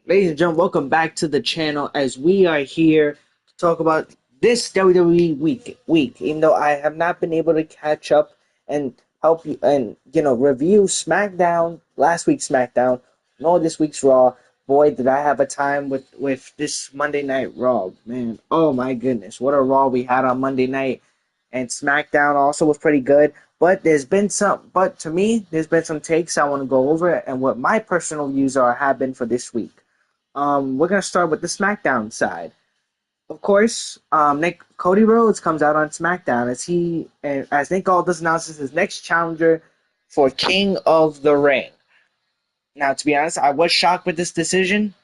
Ladies and gentlemen, welcome back to the channel as we are here to talk about this WWE week. Even though I have not been able to catch up and help you and review SmackDown, last week's SmackDown, nor this week's Raw. Boy, did I have a time with this Monday Night Raw, man. Oh my goodness, what a Raw we had on Monday night. And SmackDown also was pretty good. But to me, there's been some takes I want to go over and what my personal views are have been for this week. We're gonna start with the SmackDown side. Of course, Nick Cody Rhodes comes out on SmackDown as Nick Aldis announces his next challenger for King of the Ring. Now, to be honest, I was shocked with this decision.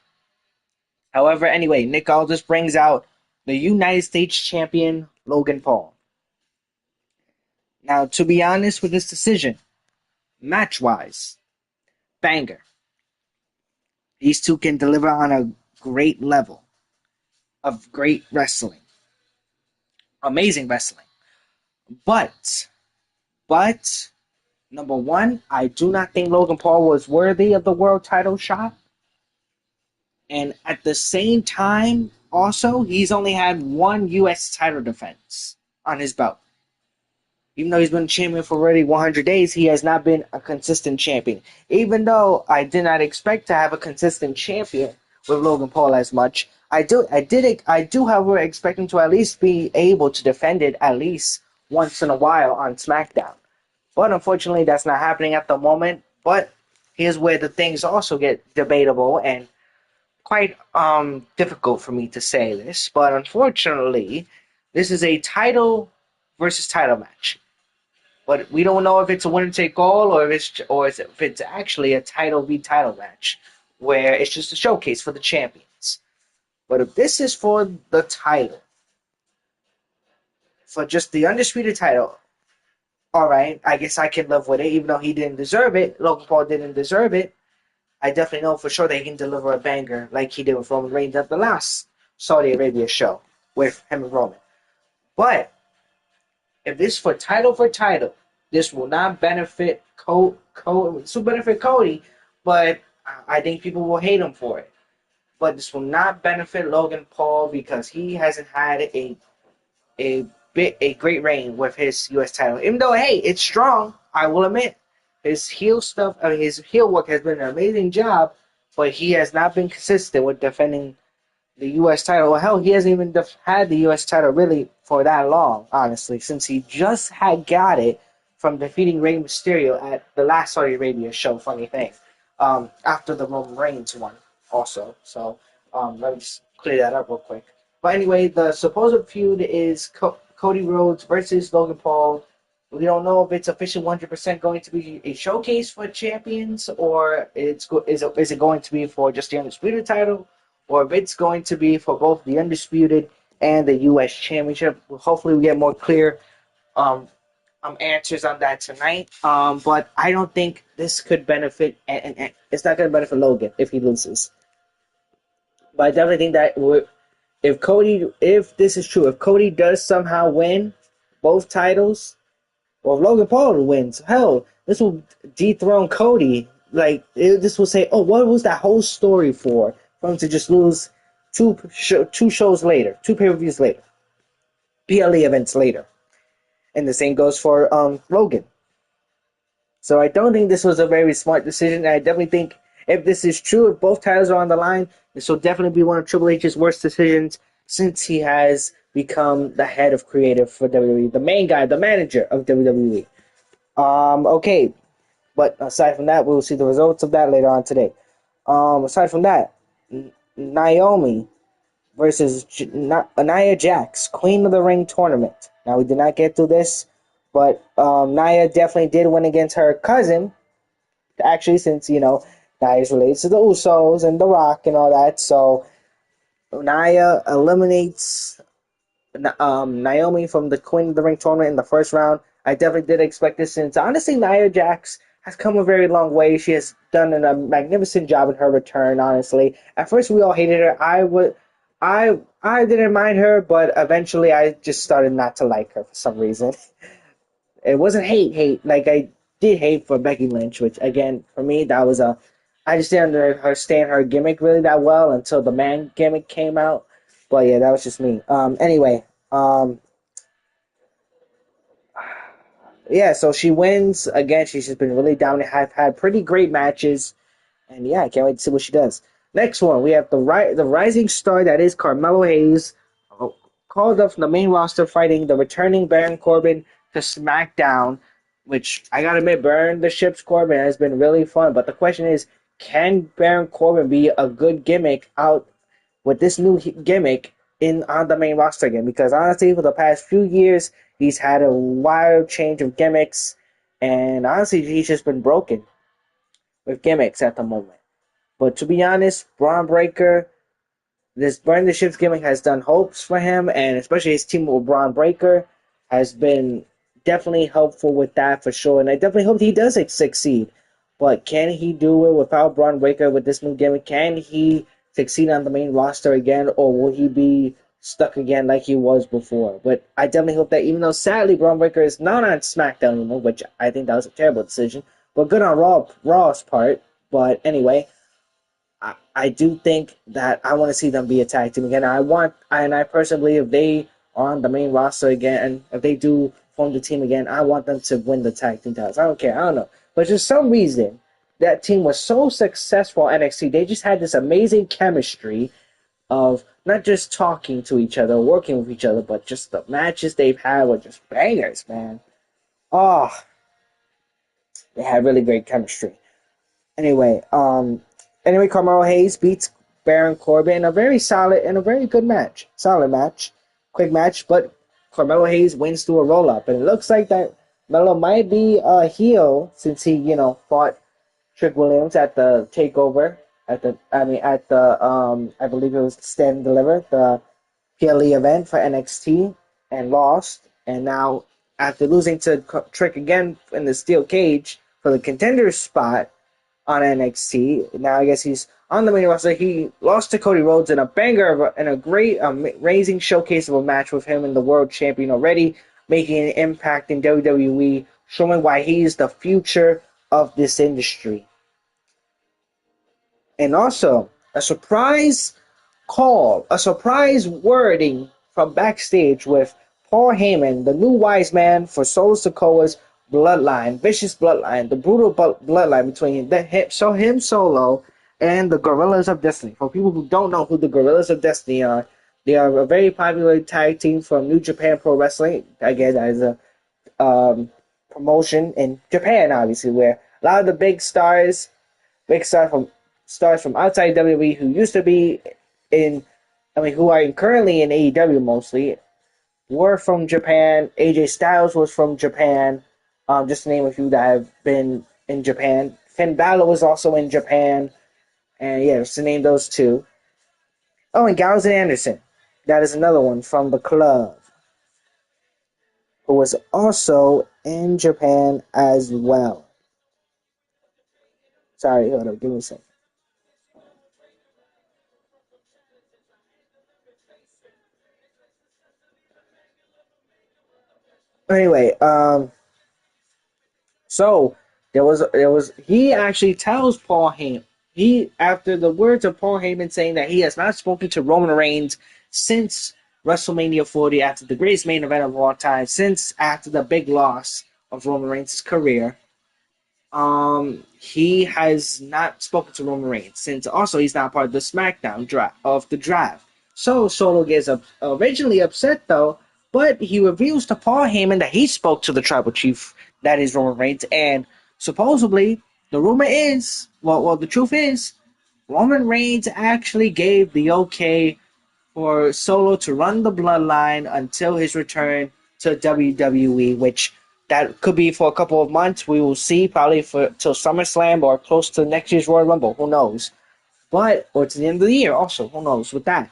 However, anyway, Nick Aldis brings out the United States champion Logan Paul. Now, to be honest with this decision, match wise, banger. These two can deliver on a great level of great wrestling, amazing wrestling. But, but, number one, I do not think Logan Paul was worthy of the world title shot. And at the same time, also, he's only had one U.S. title defense on his belt. Even though he's been champion for already 100 days, he has not been a consistent champion. Even though I did not expect to have a consistent champion with Logan Paul as much, I do, however, expect him to at least be able to defend it at least once in a while on SmackDown. But unfortunately, that's not happening at the moment. But here's where the things also get debatable and quite difficult for me to say this. But unfortunately, this is a title versus title match. But we don't know if it's a winner take all if it's actually a title v title match where it's just a showcase for the champions. But if this is for the title, for just the undisputed title, all right, I guess I can live with it, even though he didn't deserve it. Logan Paul didn't deserve it. I definitely know for sure that he can deliver a banger like he did with Roman Reigns at the last Saudi Arabia show with him and Roman. But if this for title, this will not benefit this will benefit Cody, but I think people will hate him for it. But this will not benefit Logan Paul because he hasn't had a a great reign with his U.S. title. Even though, hey, it's strong, I will admit. His heel work has been an amazing job, but he has not been consistent with defending the U.S. title. Well, hell, he hasn't even had the U.S. title really for that long, honestly, since he just had got it from defeating Rey Mysterio at the last Saudi Arabia show. Funny thing, after the Roman Reigns one, also. So let me just clear that up real quick. But anyway, the supposed feud is Cody Rhodes versus Logan Paul. We don't know if it's officially 100% going to be a showcase for champions, or is it going to be for just the undisputed title, or if it's going to be for both the undisputed and the U.S. Championship. Hopefully, we get more clear um, answers on that tonight. But I don't think this could benefit, and it's not going to benefit Logan if he loses. But I definitely think that if this is true, if Cody does somehow win both titles, or if Logan Paul wins, hell, this will dethrone Cody. This will say, oh, what was that whole story for him to just lose two shows later, two pay-per-views later, PLE events later. And the same goes for Logan. So I don't think this was a very smart decision. And I definitely think if this is true, if both titles are on the line, this will definitely be one of Triple H's worst decisions since he has become the head of creative for WWE, the main guy, the manager of WWE. Okay, but aside from that, we'll see the results of that later on today. Aside from that, Naomi versus Nia Jax, Queen of the Ring tournament. Now, we did not get through this, but Nia definitely did win against her cousin, actually, since, Nia is related to the Usos and The Rock and all that. So, Nia eliminates Naomi from the Queen of the Ring tournament in the first round. I definitely did expect this since, honestly, Nia Jax has come a very long way. She has done a magnificent job in her return, honestly. At first, we all hated her. I didn't mind her, but eventually I just started not to like her for some reason. It wasn't hate. Like I did hate for Becky Lynch, which again for me that was I just didn't understand her gimmick really that well until the man gimmick came out. But yeah, that was just me. Anyway, um, yeah, so she wins again. She's just been really dominant. Have had pretty great matches, and yeah, I can't wait to see what she does. Next one, we have the rising star that is Carmelo Hayes, uh, called up from the main roster, fighting the returning Baron Corbin to SmackDown. Which I gotta admit, Baron the Ships Corbin has been really fun. But the question is, can Baron Corbin be a good gimmick out with this new gimmick in on the main roster again? Because honestly, for the past few years, he's had a wild change of gimmicks, and honestly, he's just been broken with gimmicks at the moment. But to be honest, Braun Breaker, this Burn the Ships gimmick has done hopes for him, and especially his team with Braun Breaker has been definitely helpful with that for sure. And I definitely hope he does succeed. But can he do it without Braun Breaker with this new gimmick? Can he succeed on the main roster again, or will he be stuck again like he was before? But I definitely hope that, even though sadly Braun Breaker is not on SmackDown anymore, which I think that was a terrible decision, but good on Raw's part. But anyway, I do think that I want to see them be a tag team again. I personally, if they are on the main roster again, and if they do form the team again, I want them to win the tag team titles. I don't care. I don't know. But for some reason, that team was so successful at NXT. They just had this amazing chemistry of not just talking to each other, working with each other, but just the matches they've had were just bangers, man. Oh, they had really great chemistry. Anyway, Carmelo Hayes beats Baron Corbin in a very solid and a very good match. Solid match, quick match, but Carmelo Hayes wins through a roll up, and it looks like that Melo might be a heel since he, fought Trick Williams at the takeover at the I believe it was Stand and Deliver, the PLE event for NXT, and lost, and now after losing to Trick again in the steel cage for the contender spot on NXT. Now I guess he's on the main roster. He lost to Cody Rhodes in a banger and a great amazing showcase of a match with him and the world champion already, making an impact in WWE, showing why he's the future of this industry. And also, a surprise wording from backstage with Paul Heyman, the new wise man for Solo Sikoa's bloodline, vicious bloodline, the brutal bloodline between him Solo and the Gorillas of Destiny. For people who don't know who the Gorillas of Destiny are, they are a very popular tag team from New Japan Pro Wrestling. Again, as a promotion in Japan, obviously, where a lot of the big stars from outside WWE who used to be in, who are currently in AEW mostly, were from Japan. AJ Styles was from Japan, just to name a few that have been in Japan. Finn Balor was also in Japan, and yeah, just to name those two. Oh, and Gallows and Anderson. That is another one from the club, who was also in Japan as well. Sorry, hold up, give me a second. Anyway, so there was he actually tells Paul Heyman, he, after the words of Paul Heyman saying that he has not spoken to Roman Reigns since WrestleMania 40, after the greatest main event of all time, since after the big loss of Roman Reigns' career. He has not spoken to Roman Reigns since. Also, he's not part of the SmackDown draft. So Solo gets originally upset though, but he reveals to Paul Heyman that he spoke to the tribal chief, that is Roman Reigns, and supposedly the rumor is, the truth is, Roman Reigns actually gave the okay for Solo to run the bloodline until his return to WWE, which that could be for a couple of months. We will see, probably for till SummerSlam or close to next year's Royal Rumble. Who knows? But or to the end of the year, also who knows with that.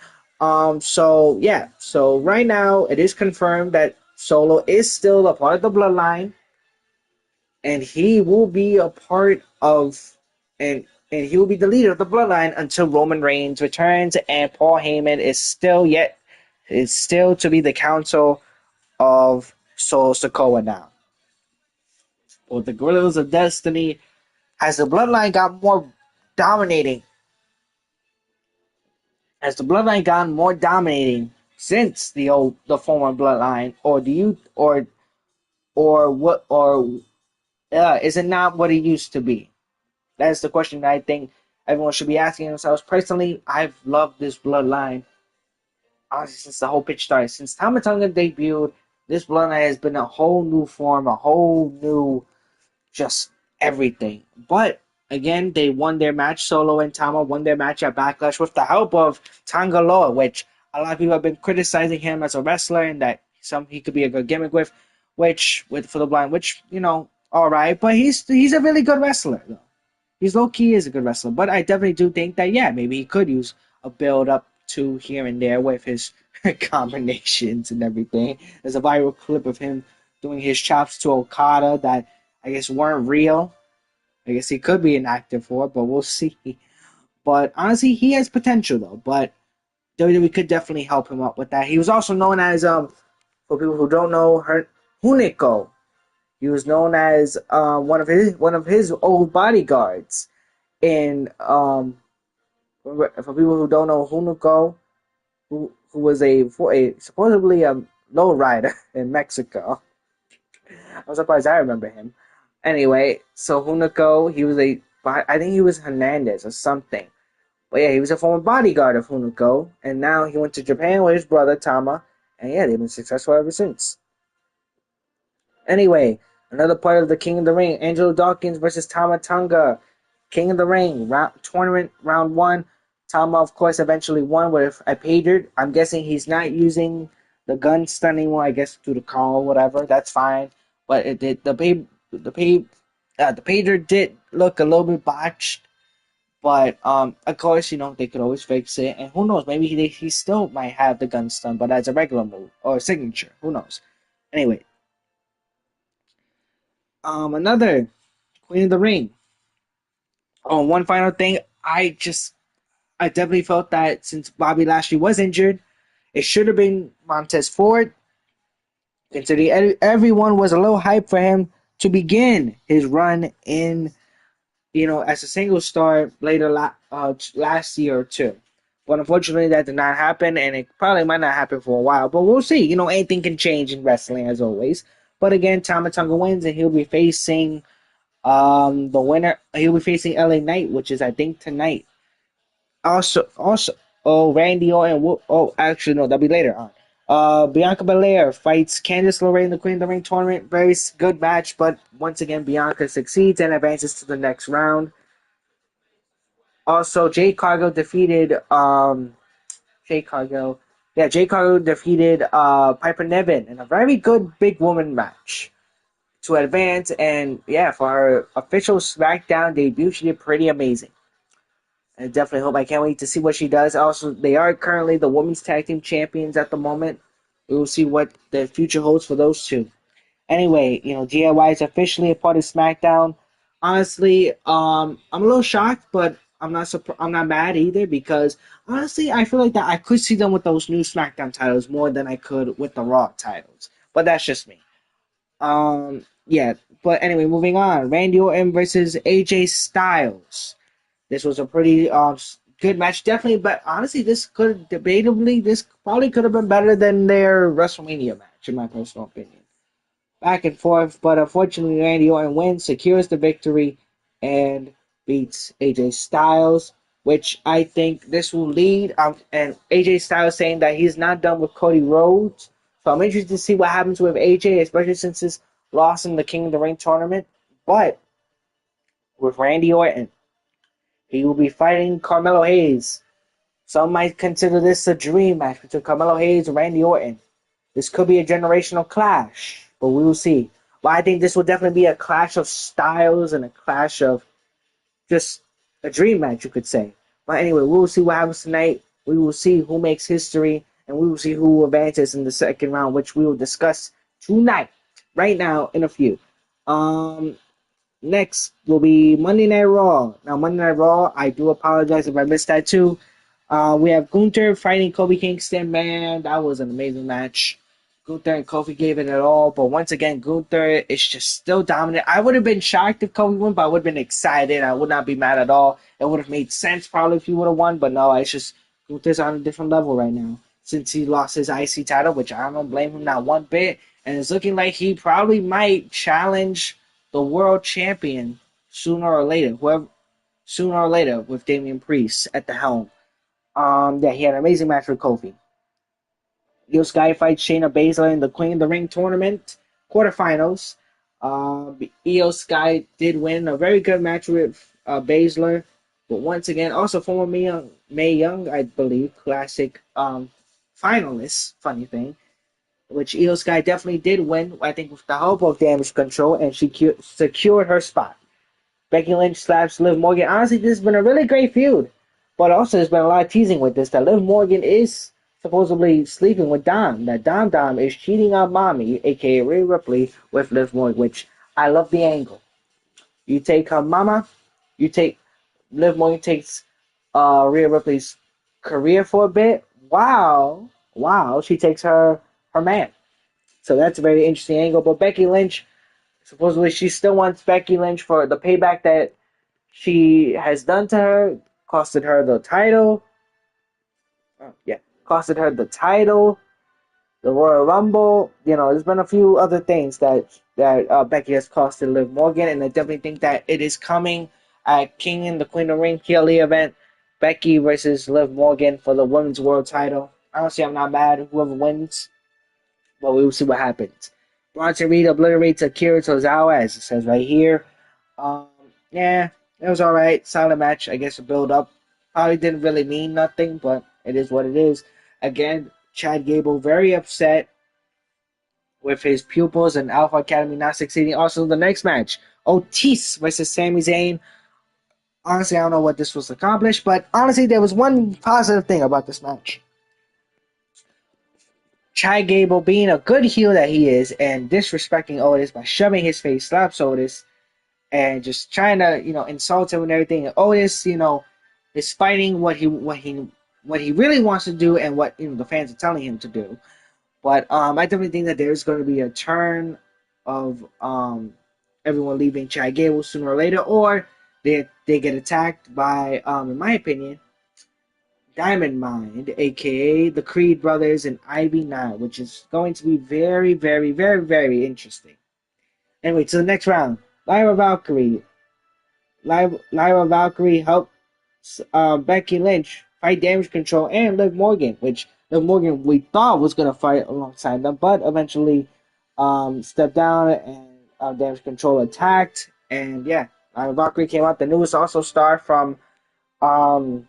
So yeah. So right now it is confirmed that Solo is still a part of the bloodline, and he will be a part of and he will be the leader of the bloodline until Roman Reigns returns, and Paul Heyman is still to be the council of Solo Sokoa now. Well, the Gorillas of Destiny, has the bloodline got more dominating. Has the bloodline gotten more dominating since the former bloodline, or do you or what or is it not what it used to be? That's the question that I think everyone should be asking themselves. Personally, I've loved this bloodline honestly since the whole pitch started. Since Tama Tonga debuted, this bloodline has been a whole new form, a whole new just everything. But again, they won their match. Solo and Tama won their match at Backlash with the help of Tangaloa, which a lot of people have been criticizing him as a wrestler and that he could be a good gimmick with, with for the blind, which all right, but he's a really good wrestler though. He's low key is a good wrestler, but I definitely do think that maybe he could use a build up to here and there with his combinations and everything. There's a viral clip of him doing his chops to Okada that I guess weren't real. I guess he could be an actor for it, but we'll see. But honestly, he has potential though. But WWE could definitely help him out with that. He was also known as for people who don't know, Hunico. He was known as one of his old bodyguards. In for people who don't know, Hunico, who was a supposedly a low rider in Mexico. I'm surprised I remember him. Anyway, so Hunico, I think he was Hernandez or something. But yeah, he was a former bodyguard of Hunico, and now he went to Japan with his brother Tama, and yeah, they've been successful ever since. Anyway, another part of the King of the Ring, Angelo Dawkins versus Tama Tonga. King of the Ring, tournament round 1. Tama, of course, eventually won with a pager. I'm guessing he's not using the gun stun anymore, I guess, due to call or whatever. That's fine. But it did, the pager did look a little bit botched. But, of course, they could always fix it. And who knows, maybe he still might have the gun stun, but as a regular move or a signature. Who knows? Anyway, another Queen of the Ring. One final thing, I definitely felt that since Bobby Lashley was injured, it should have been Montez Ford. Considering everyone was a little hyped for him to begin his run in, as a single star later last year or two. But unfortunately, that did not happen, and it probably might not happen for a while. But we'll see. Anything can change in wrestling as always. But again, Tama Tonga wins, and he'll be facing the winner. He'll be facing LA Knight, which is I think tonight. Also, Randy Orton. Actually, no, that'll be later on. Bianca Belair fights Candice LeRae in the Queen of the Ring tournament. Very good match, but once again, Bianca succeeds and advances to the next round. Also, Jade Cargill defeated Jade Cargill. Yeah, Jade Cargill defeated Piper Niven in a very good big woman match to advance. And yeah, for her official SmackDown debut, she did pretty amazing. I definitely hope. I can't wait to see what she does. Also, they are currently the women's tag team champions at the moment. We will see what the future holds for those two. Anyway, DIY is officially a part of SmackDown. Honestly, I'm a little shocked, but I'm not mad either because honestly, I feel like that I could see them with those new SmackDown titles more than I could with the Raw titles. But that's just me. Yeah. But anyway, moving on. Randy Orton versus AJ Styles. This was a pretty good match, definitely. But honestly, this probably could have been better than their WrestleMania match, in my personal opinion. Back and forth, but unfortunately, Randy Orton wins, secures the victory, and beats AJ Styles, which I think this will lead. And AJ Styles saying that he's not done with Cody Rhodes, so I'm interested to see what happens with AJ, especially since his loss in the King of the Ring tournament. But with Randy Orton, he will be fighting Carmelo Hayes. Some might consider this a dream match between Carmelo Hayes and Randy Orton. This could be a generational clash, but we will see. But I think this will definitely be a clash of styles and a clash of just a dream match, you could say. But anyway, we will see what happens tonight. We will see who makes history, and we will see who advances in the second round, which we will discuss tonight, right now, in a few. Next will be Monday Night Raw. Now, Monday Night Raw, I do apologize if I missed that too. We have Gunther fighting Kobe Kingston. Man, that was an amazing match. Gunther and Kofi gave it all, but once again, Gunther is just still dominant. I would have been shocked if Kofi won, but I would have been excited. I would not be mad at all. It would have made sense probably if he would have won, but no, it's just Gunther's on a different level right now since he lost his IC title, which I don't blame him not one bit. And it's looking like he probably might challenge the world champion sooner or later. Whoever sooner or later with Damian Priest at the helm. Yeah, he had an amazing match with Kofi. Io Sky fights Shayna Baszler in the Queen of the Ring tournament quarterfinals. Io Sky did win a very good match with Baszler, but once again, also former Mae Young, I believe, classic finalist. Funny thing, which Io Sky definitely did win. I think with the help of Damage Control, and she secured her spot. Becky Lynch slaps Liv Morgan. Honestly, this has been a really great feud. But also, there's been a lot of teasing with this that Liv Morgan is supposedly sleeping with Dom. That Dom is cheating on Mommy, aka Rhea Ripley, with Liv Morgan, which I love the angle. You take her mama, you take Liv Morgan takes Rhea Ripley's career for a bit. Wow, she takes her man. So that's a very interesting angle. But Becky Lynch, supposedly she still wants Becky Lynch for the payback that she has done to her, costed her the title. Oh, yeah, costed her the title, the Royal Rumble. You know, there's been a few other things that Becky has costed Liv Morgan, and I definitely think that it is coming at King and the Queen of Ring PLE event. Becky versus Liv Morgan for the Women's World Title. Honestly, I'm not mad. Whoever wins, but we will see what happens. Bronson Reed obliterates Akira Tozawa, as it says right here. Um, yeah, it was alright. Solid match. I guess a build up. Probably didn't really mean nothing, but it is what it is. Again, Chad Gable very upset with his pupils and Alpha Academy not succeeding. Also, the next match, Otis versus Sami Zayn. Honestly, I don't know what this was accomplished, but honestly, there was one positive thing about this match. Chad Gable being a good heel that he is and disrespecting Otis by shoving his face, slaps Otis, and just trying to, insult him and everything. And Otis, is fighting what he really wants to do and what the fans are telling him to do. But I definitely think that there's going to be a turn of everyone leaving Chad Gable sooner or later, or they get attacked by, in my opinion, Diamond Mind, aka the Creed brothers and Ivy Nile, which is going to be very, very, very, very interesting. Anyway, to the next round, Lyra Valkyrie helped Becky Lynch fight Damage Control and Liv Morgan, which Liv Morgan we thought was going to fight alongside them, but eventually stepped down and Damage Control attacked. And yeah, Lyra Valkyrie came out, the newest also star from um,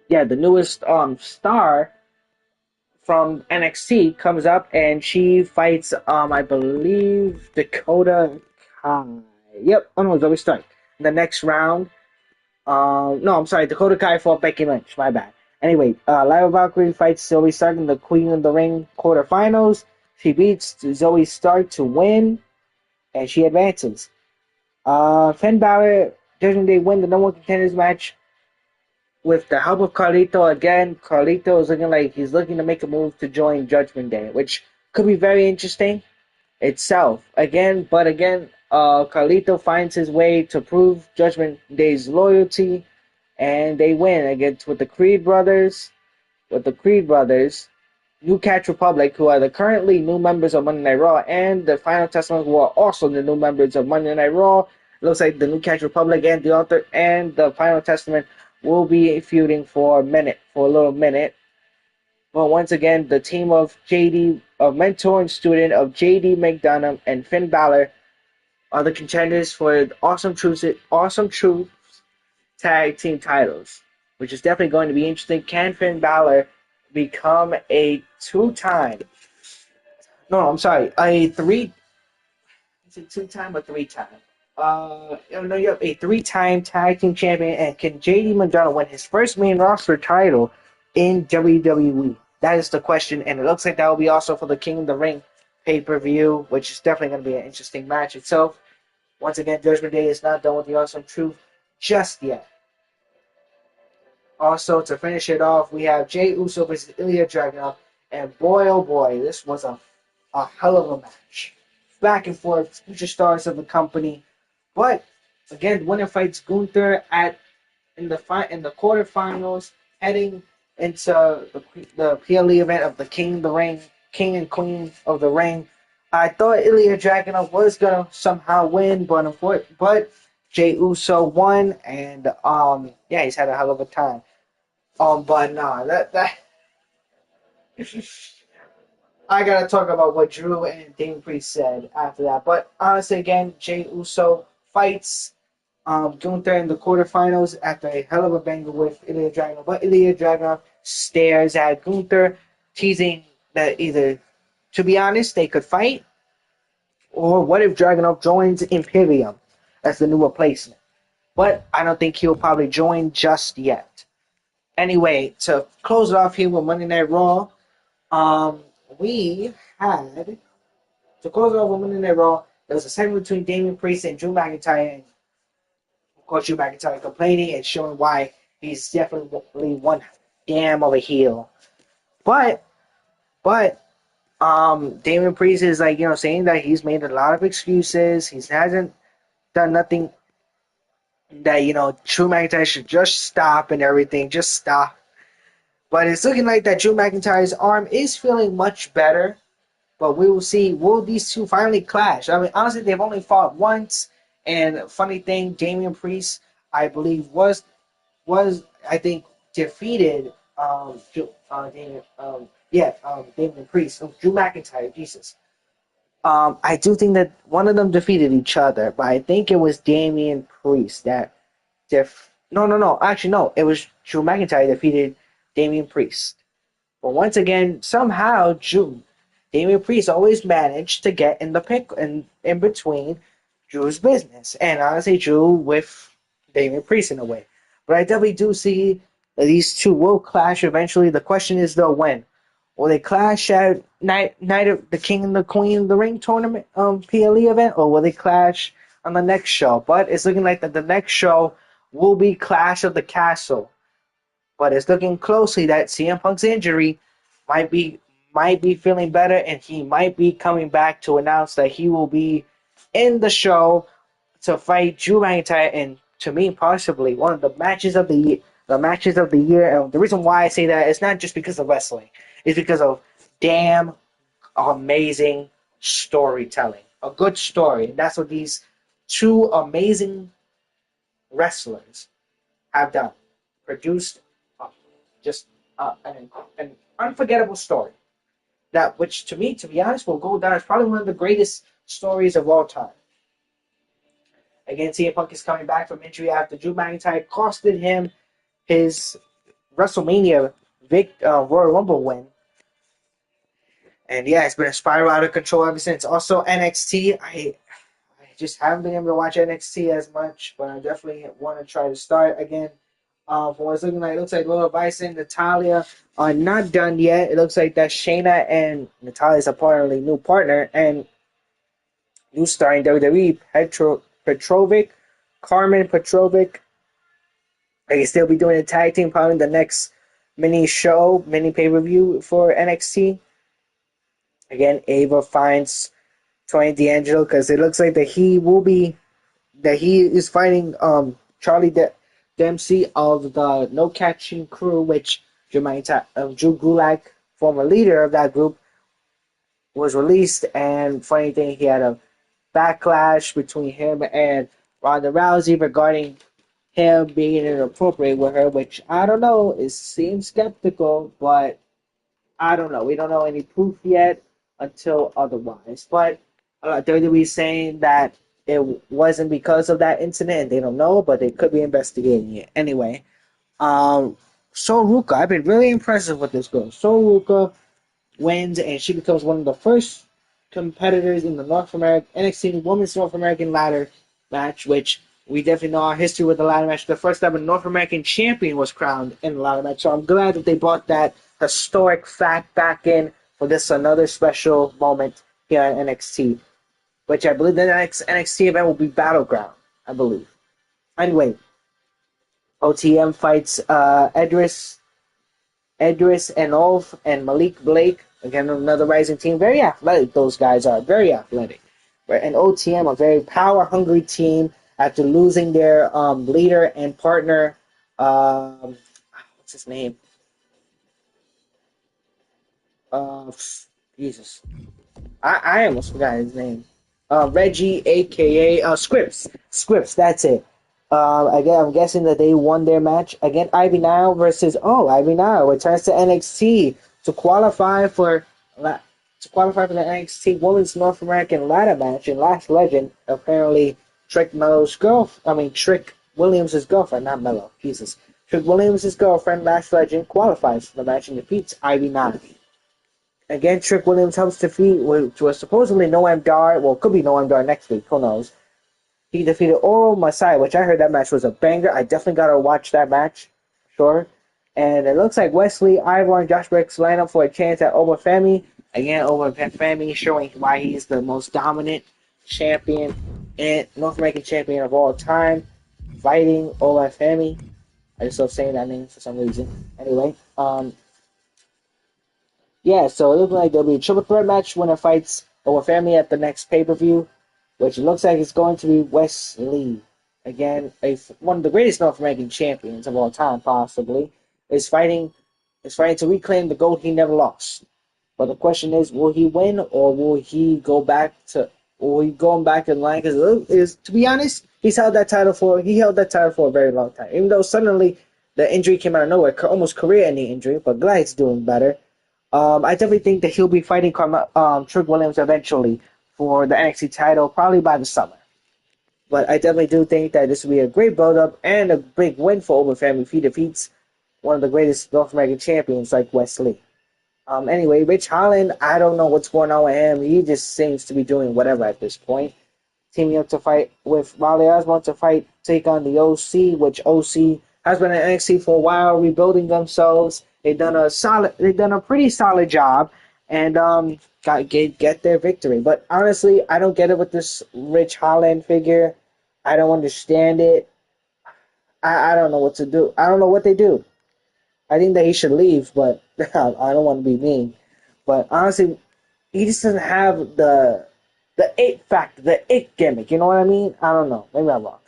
the newest star from NXT comes up and she fights I believe Dakota Kai. Yep, oh no, Zoe Stark. The next round. No, I'm sorry, Dakota Kai fought Becky Lynch. My bad. Anyway, Lyra Valkyrie fights Zoe Stark in the Queen of the Ring quarterfinals. She beats Zoe Stark to win, and she advances. Finn Balor, Judgment Day win the number one contenders match with the help of Carlito again. Carlito is looking like he's looking to make a move to join Judgment Day, which could be very interesting itself. But again, Carlito finds his way to prove Judgment Day's loyalty, and they win against with the Creed brothers. New Catch Republic, who are the currently new members of Monday Night Raw, and the Final Testament, who are also the new members of Monday Night Raw. It looks like the New Catch Republic and the Author and the Final Testament will be feuding for a little minute. But once again, the team of JD, a mentor and student of JD McDonough and Finn Balor, are the contenders for Awesome Truth tag team titles, which is definitely going to be interesting. Can Finn Balor become a two-time? No, I'm sorry, a three. Is it two-time or three-time? No, you have a three-time tag team champion, and can JD McDonough win his first main roster title in WWE? That is the question, and it looks like that will be also for the King of the Ring pay-per-view, which is definitely going to be an interesting match itself. Once again, Judgment Day is not done with the Awesome Truth just yet. Also, to finish it off, we have Jey Uso versus Ilya Dragunov And boy, oh boy, this was a hell of a match. Back and forth, future stars of the company. But again, winner fights Gunther at in the quarterfinals, heading into the PLE event of the King and Queen of the Ring. I thought Ilya Dragunov was gonna somehow win, but Jey Uso won, and yeah, he's had a hell of a time. But nah, that I gotta talk about what Drew and Damian Priest said after that. But honestly, again, Jey Uso fights Gunther in the quarterfinals after a hell of a banger with Ilya Dragunov. But Ilya Dragunov stares at Gunther, teasing that either, to be honest, they could fight, or what if Dragunov joins Imperium as the new replacement? But I don't think he'll probably join just yet. Anyway, to close it off here with Monday Night Raw, um, we had to close it off with Monday Night Raw. There was a segment between Damian Priest and Drew McIntyre, and of course, Drew McIntyre complaining and showing why he's definitely one damn of a heel. But Damian Priest is like, saying that he's made a lot of excuses. He hasn't done nothing that, Drew McIntyre should just stop and everything. Just stop. But it's looking like that Drew McIntyre's arm is feeling much better. But we will see. Will these two finally clash? I mean, honestly, they've only fought once. And funny thing, Damian Priest, I believe, was I think defeated Damian Priest, Drew McIntyre, Jesus. I do think that one of them defeated each other, but I think it was Damian Priest that no, actually no, it was Drew McIntyre defeated Damian Priest. But once again, somehow Damian Priest always managed to get in the pick in between Drew's business. And honestly, Drew with Damian Priest in a way. But I definitely do see that these two will clash eventually. The question is though when. Will they clash at night of the King and the Queen of the Ring tournament PLE event, or will they clash on the next show? But it's looking like that the next show will be Clash of the Castle. But it's looking closely that CM Punk's injury might be might be feeling better, and he might be coming back to announce that he will be in the show to fight Drew McIntyre, and to me, possibly one of the matches of the year. And the reason why I say that is not just because of wrestling; it's because of damn amazing storytelling, a good story. And that's what these two amazing wrestlers have done. Produced uh, just an unforgettable story. That, which to me, to be honest, will go down as probably one of the greatest stories of all time. Again, CM Punk is coming back from injury after Drew McIntyre costed him his WrestleMania Royal Rumble win. And yeah, it's been a spiral out of control ever since. Also, NXT, I just haven't been able to watch NXT as much, but I definitely want to try to start again. For what's looking like, it looks like Lola Bison and Natalia are not done yet. It looks like that Shayna and Natalia's apparently new partner and new star in WWE, Petrovic, Carmen Petrovic. They can still be doing a tag team probably in the next mini pay-per-view for NXT. Again, Ava finds Tony D'Angelo because it looks like that he is fighting Charlie Dempsey of the No Catching Crew, which Drew Gulak, former leader of that group, was released. And funny thing, he had a backlash between him and Ronda Rousey regarding him being inappropriate with her, which I don't know. It seems skeptical, but I don't know. We don't know any proof yet until otherwise. But WWE saying that it wasn't because of that incident, and they don't know, but they could be investigating it. Anyway, Sol Ruka, I've been really impressive with this girl. Sol Ruka wins, and she becomes one of the first competitors in the North American NXT Women's North American Ladder match, which we definitely know our history with the ladder match. The first time a North American champion was crowned in the ladder match, so I'm glad that they brought that historic fact back in for this another special moment here at NXT, which I believe the next NXT event will be Battleground, I believe. Anyway, OTM fights Edris Edris Enolf and Malik Blake. Again, another rising team. Very athletic, those guys are. Very athletic. Right, and OTM, a very power hungry team after losing their leader and partner. What's his name? Uh, Jesus. I almost forgot his name. Reggie, aka Scripps. Scripps, that's it. Again, I'm guessing that they won their match again. Ivy Nile versus Ivy Nile returns to NXT to qualify for the NXT Women's North American Ladder match. And Last Legend apparently Trick Williams' girlfriend, not Mello. Jesus, Trick Williams' girlfriend, Last Legend, qualifies for the match and defeats Ivy Nile. Again, Trick Williams helps defeat, which was supposedly Noam Dar. Well, could be Noam Dar next week. Who knows? He defeated Oro Masai, which I heard that match was a banger. I definitely got to watch that match. Sure. And it looks like Wesley, Ivor, and Josh Briggs line up for a chance at Obafemi. Again, Obafemi showing why he's the most dominant champion and North American champion of all time. Fighting Obafemi. I just love saying that name for some reason. Anyway, yeah, so it looks like there'll be a triple threat match when it fights over family at the next pay per view, which looks like it's going to be Wes Lee. Again, one of the greatest North American champions of all time, possibly, is fighting to reclaim the gold he never lost. But the question is, will he win or will he go back to or will he go back in line? Because is to be honest, he held that title for a very long time. Even though suddenly the injury came out of nowhere, almost career-ending injury, but glad he's doing better. I definitely think that he'll be fighting Trick Williams eventually for the NXT title, probably by the summer. But I definitely do think that this will be a great build-up and a big win for Oberfam if he defeats one of the greatest North American champions like Wesley. Anyway, Rich Holland, I don't know what's going on with him. He just seems to be doing whatever at this point. Teaming up to fight with Riley Osborne to take on the OC, which OC has been in NXT for a while, rebuilding themselves. They've done a pretty solid job, and get their victory. But honestly, I don't get it with this Rich Holland figure. I don't understand it. I don't know what to do. I don't know what they do. I think that he should leave, but I don't want to be mean. But honestly, he just doesn't have the it factor, the it gimmick. You know what I mean? I don't know. Maybe I'm wrong,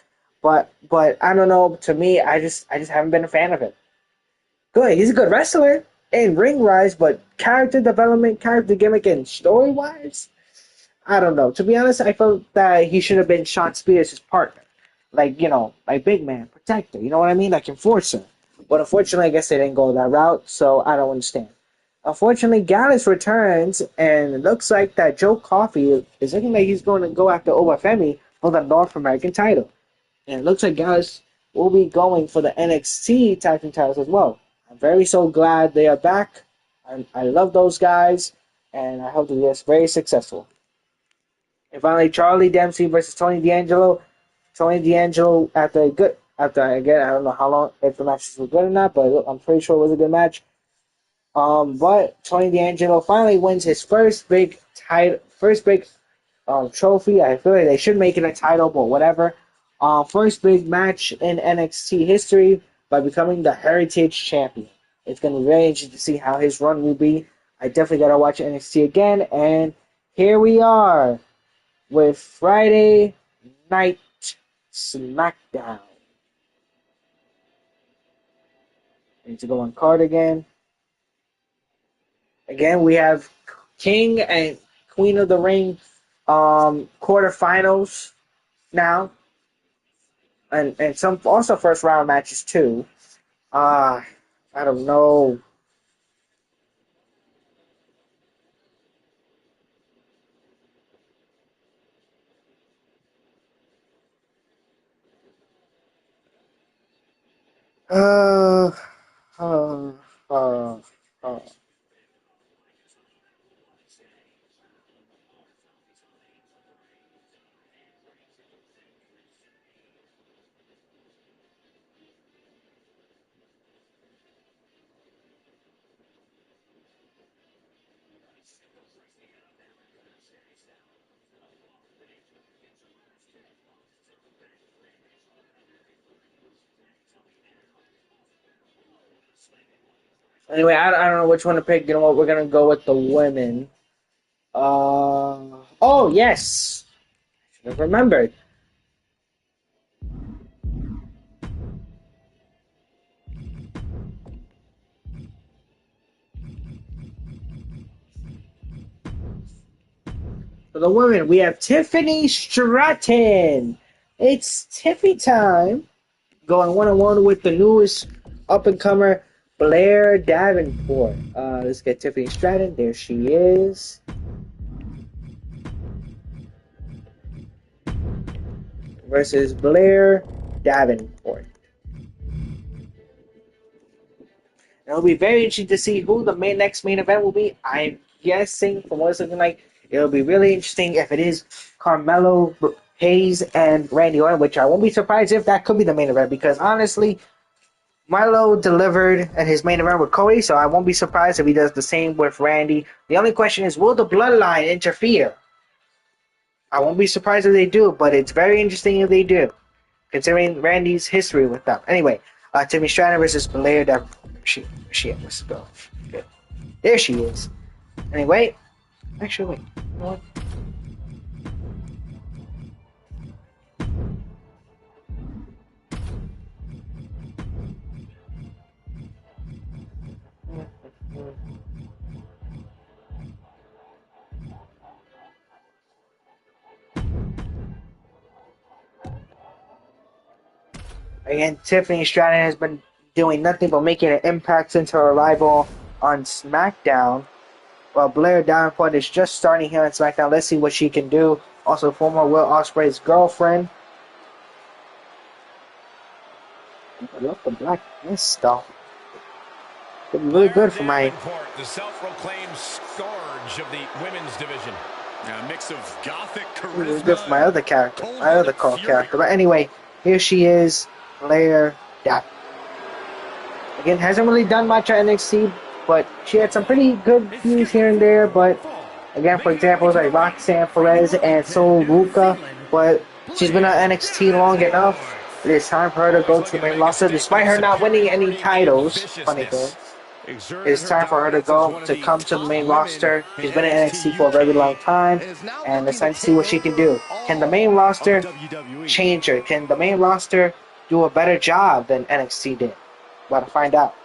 but I don't know. To me, I just haven't been a fan of him. Good, he's a good wrestler in ring wise, but character development, character gimmick, and story wise, I don't know. To be honest, I felt that he should have been Sean Spears' partner, like big man, protector. You know what I mean? Like enforcer. But unfortunately, I guess they didn't go that route, so I don't understand. Unfortunately, Gallus returns, and it looks like that Joe Coffey is looking like he's going to go after Obafemi for the North American title. And it looks like Gallus will be going for the NXT tag team titles as well. I'm very so glad they are back. I love those guys, and I hope that they're very successful. And finally, Charlie Dempsey versus Tony D'Angelo. Tony D'Angelo after again I don't know how long if the matches were good or not, but I'm pretty sure it was a good match. But Tony D'Angelo finally wins his first big trophy. I feel like they should make it a title, but whatever. First big match in NXT history by becoming the Heritage Champion. It's going to be very interesting to see how his run will be. I definitely got to watch NXT again, and here we are with Friday Night Smackdown. I need to go on card again. Again, we have King and Queen of the Ring quarterfinals now, and some also first round matches too. Uh I don't know. Uh, uh, uh, uh. Anyway, I don't know which one to pick. You know what? We're gonna go with the women. Oh yes, should have remembered. For the women, we have Tiffany Stratton. It's Tiffy time. Going one-on-one with the newest up-and-comer Blair Davenport. Let's get Tiffany Stratton. There she is. Versus Blair Davenport. It'll be very interesting to see who the next main event will be. I'm guessing, from what it's looking like, it'll be really interesting if it is Carmelo Hayes and Randy Orton, which I won't be surprised if that could be the main event, because honestly, Milo delivered at his main event with Cody, so I won't be surprised if he does the same with Randy. The only question is, will the bloodline interfere? I won't be surprised if they do, but it's very interesting if they do, considering Randy's history with them. Anyway, Timmy Stratton versus Blair. She let's go. Good. There she is. Anyway, actually, wait. You know what? Again, Tiffany Stratton has been doing nothing but making an impact since her arrival on Smackdown. While Blair Davenport is just starting here on SmackDown. Let's see what she can do. Also, former Will Ospreay's girlfriend. I love the black mist, though. Could be really good for my. The self-proclaimed scourge of the women's division. A mix of gothic charisma. Really good for my other character, my other call character. But anyway, here she is, Blair Davenport. Again, hasn't really done much at NXT, but she had some pretty good feuds here and there. But again, for example, like Roxanne Perez and Sol Ruca. But she's been on NXT long enough. It is time for her to go to the main roster, despite her not winning any titles. Funny thing. It's time for her to come to the main roster. She's been in NXT for a very long time, and it's time to see what she can do. Can the main roster change her? Can the main roster do a better job than NXT did? About to find out.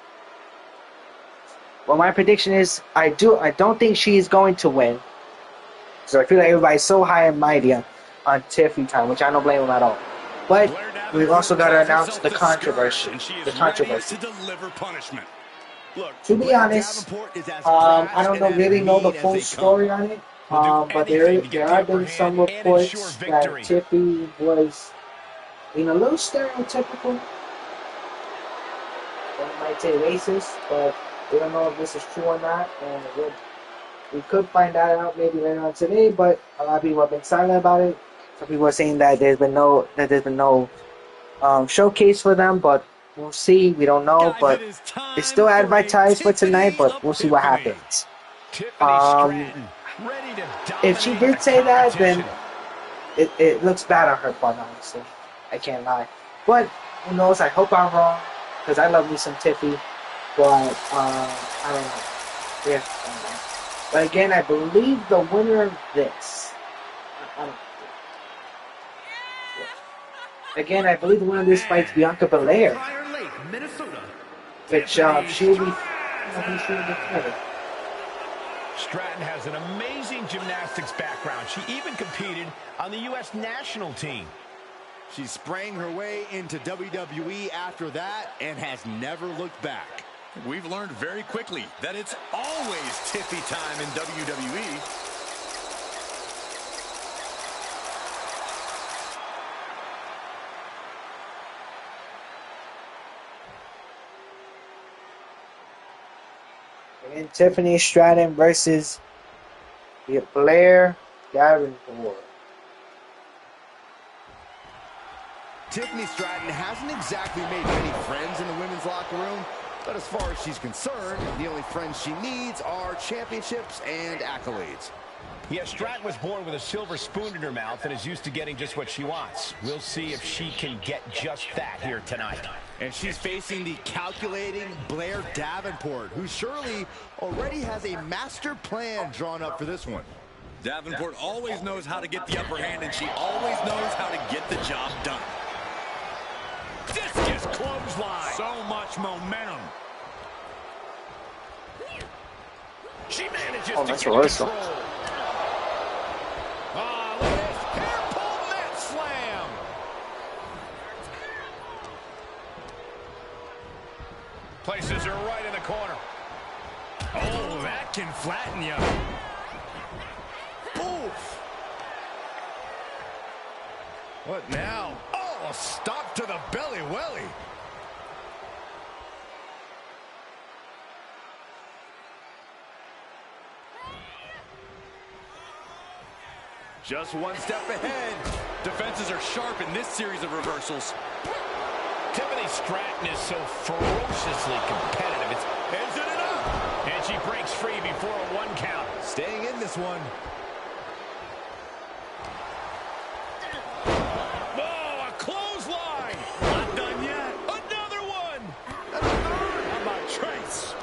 Well, my prediction is I don't think she's going to win. So I feel like everybody's so high and mighty on Tiffy time, which I don't blame them at all. But we've also got to announce the controversy. To be honest, I don't really know the full story on it. But there have been some reports that Tiffy was being a little stereotypical. One might say racist, but we don't know if this is true or not, and we could find that out maybe later on today. But a lot of people have been silent about it. Some people are saying that there's been no showcase for them, but we'll see. We don't know, but it's still advertised for tonight. But we'll see what happens. If she did say that, then it looks bad on her part, honestly. I can't lie. But who knows? I hope I'm wrong, because I love me some Tiffy. But I don't know. Yeah. But again, I believe the winner of this. I don't know. Again, I believe the winner of this fights Bianca Belair. Which she'll be. Stratton has an amazing gymnastics background. She even competed on the U.S. national team. She sprang her way into WWE after that and has never looked back. We've learned very quickly that it's always Tiffy time in WWE. And Tiffany Stratton versus Blair Davenport. Tiffany Stratton hasn't exactly made many friends in the women's locker room, but as far as she's concerned, the only friends she needs are championships and accolades. Yeah, Stratton was born with a silver spoon in her mouth and is used to getting just what she wants. We'll see if she can get just that here tonight. And she's facing the calculating Blair Davenport, who surely already has a master plan drawn up for this one. Davenport always knows how to get the upper hand, and she always knows how to get the job done. Discus clothesline. So much momentum. She manages to that's get reversal. control. Ah, look at this. Hair pull net slam. Places her right in the corner. Oh, that can flatten you. Oof. What now? Oh, a stop to the belly welly. Just one step ahead. Defenses are sharp in this series of reversals. Tiffany Stratton is so ferociously competitive. Is it enough? And she breaks free before a 1 count. Staying in this one. Oh, a clothesline. Not done yet. Another one. And a third. How about Trace?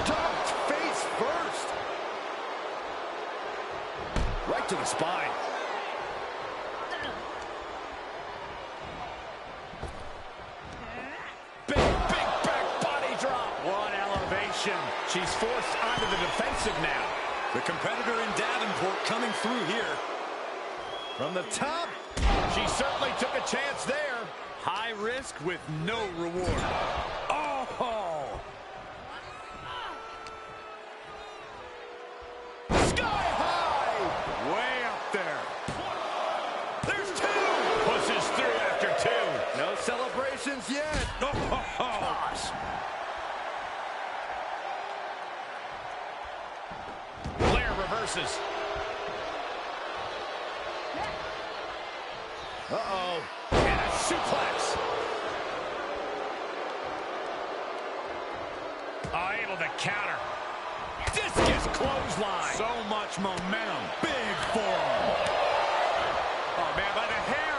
Ducked face first. Right to the spine. Big back body drop. One elevation. She's forced onto the defensive now. The competitor in Davenport coming through here. From the top. She certainly took a chance there. High risk with no reward. Oh! Sky high. Way up there. There's 2. Pushes through after 2. No celebrations yet. Toss. Blair reverses. Uh-oh. And a suplex. Able to counter. Discus clothesline. So much momentum. Big forearm. Oh, man, by the hair.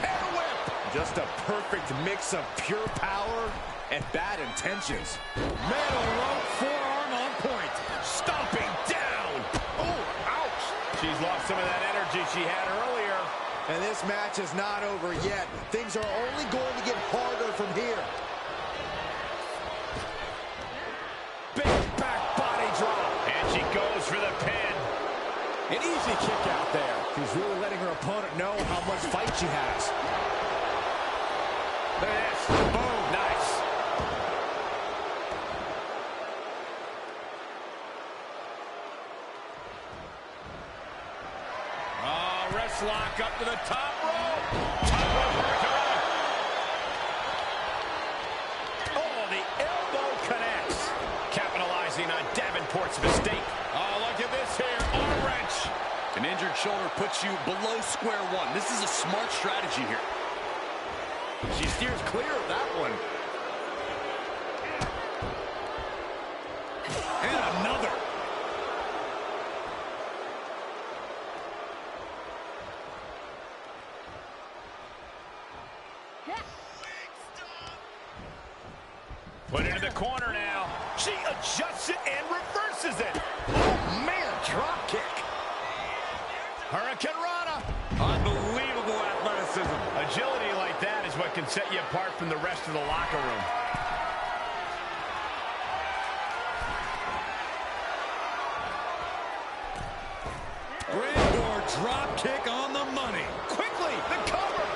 Hair whip. Just a perfect mix of pure power and bad intentions. Metal rope forearm on point. Stomping down. Oh, ouch. She's lost some of that energy she had earlier. And this match is not over yet. Things are only going to get harder from here. Big back body drop. And she goes for the pin. An easy kick out there. She's really letting her opponent know how much fight she has. Look at this. Boom. Nice. Oh, wrist lock up to the top rope. Top rope hurricane. Oh, the elbow connects. Capitalizing on Davenport's mistake. Oh, look at this here. Arm wrench. An injured shoulder puts you below square one. This is a smart strategy here. She steers clear of that one. And another. Put into the corner now. She adjusts it and reverses it. Oh, man, drop kick. Hurricane Rana. Unbelievable athleticism. Agility like that is what can set you apart from the rest of the locker room. Grandor drop kick on the money. Quickly, the cover.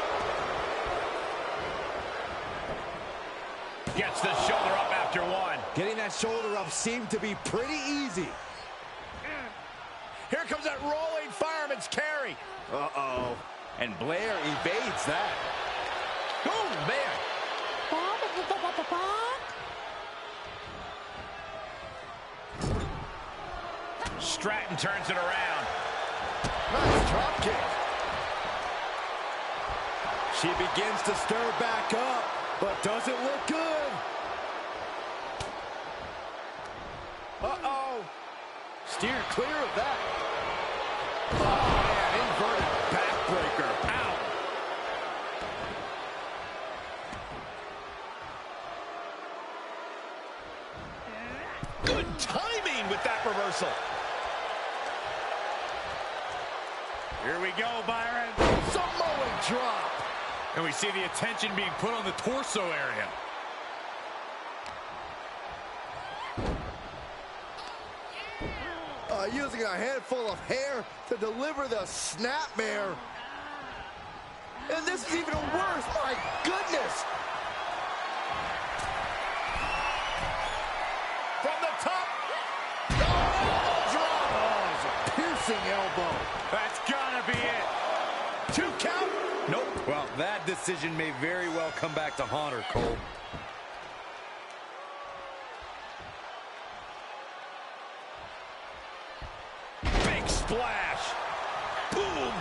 Gets the shoulder up after 1. Getting that shoulder up seemed to be pretty easy. Here comes that rolling fireman's carry. Uh-oh. And Blair evades that. Oh, man. Stratton turns it around. Nice drop kick. She begins to stir back up, but doesn't look good. Uh-oh. Steered clear of that. Oh, man, inverted backbreaker. Ow. reversal. Here we go, Byron. Samoan drop. And we see the attention being put on the torso area. Using a handful of hair to deliver the snapmare. And this is even worse, my goodness! From the top. Drop! Oh, it's a piercing elbow. That's gotta be it. 2 count. Nope. Well, that decision may very well come back to haunt her, Cole. Big splash. Boom.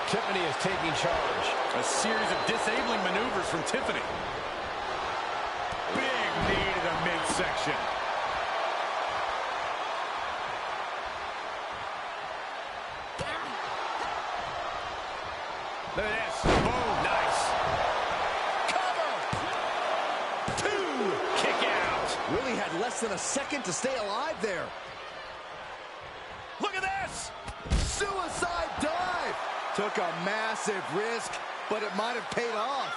Tiffany is taking charge. A series of disabling maneuvers from Tiffany. Big knee to the midsection. Look at this. Boom. Nice. Cover. 2. Kick out. Really had less than a second to stay alive there. Look at this. Suicide dive. Took a massive risk, but it might have paid off.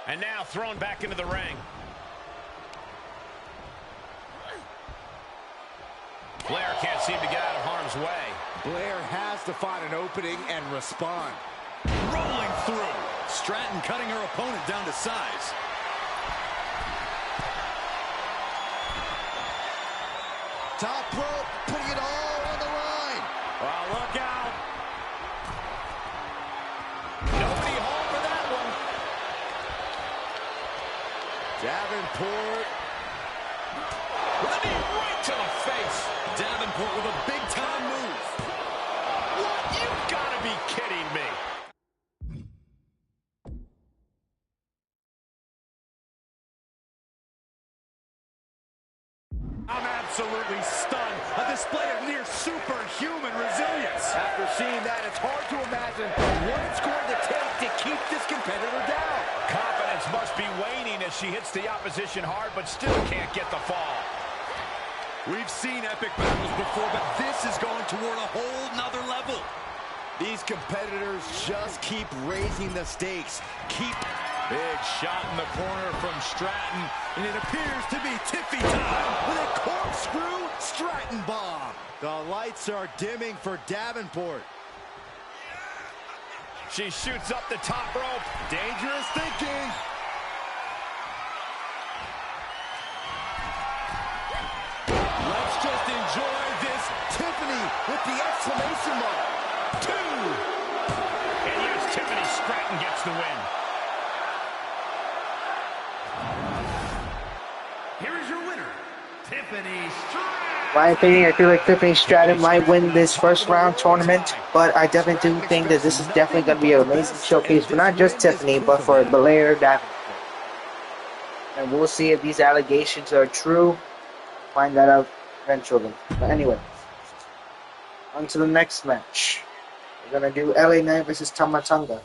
And now thrown back into the ring. Blair can't seem to get out of harm's way. Blair has to find an opening and respond. Rolling through. Stratton cutting her opponent down to size. Top rope, putting it all on the line. Well, look out. Nobody home for that one. Davenport. With a knee right to the face. Davenport with a big-time move. What? You've got to be kidding me. I'm absolutely stunned. A display of near superhuman resilience. After seeing that, it's hard to imagine what it's going to take to keep this competitor down. Confidence must be waning as she hits the opposition hard, but still can't get the fall. We've seen epic battles before, but this is going toward a whole nother level. These competitors just keep raising the stakes. Big shot in the corner from Stratton, And it appears to be Tiffy time with a corkscrew Stratton bomb. The lights are dimming for Davenport. She shoots up the top rope. Dangerous thinking. Let's just enjoy this. Tiffany with the exclamation mark. 2. And yes, Tiffany Stratton gets the win. Here is your winner, Tiffany Stratton. My opinion, I feel like Tiffany Stratton might win this first round tournament, but I definitely do think that this is definitely going to be an amazing showcase for not just Tiffany, but for Blair Davenport. And we'll see if these allegations are true. Find that out eventually. But anyway, on to the next match. We're going to do LA Knight versus Tama Tonga.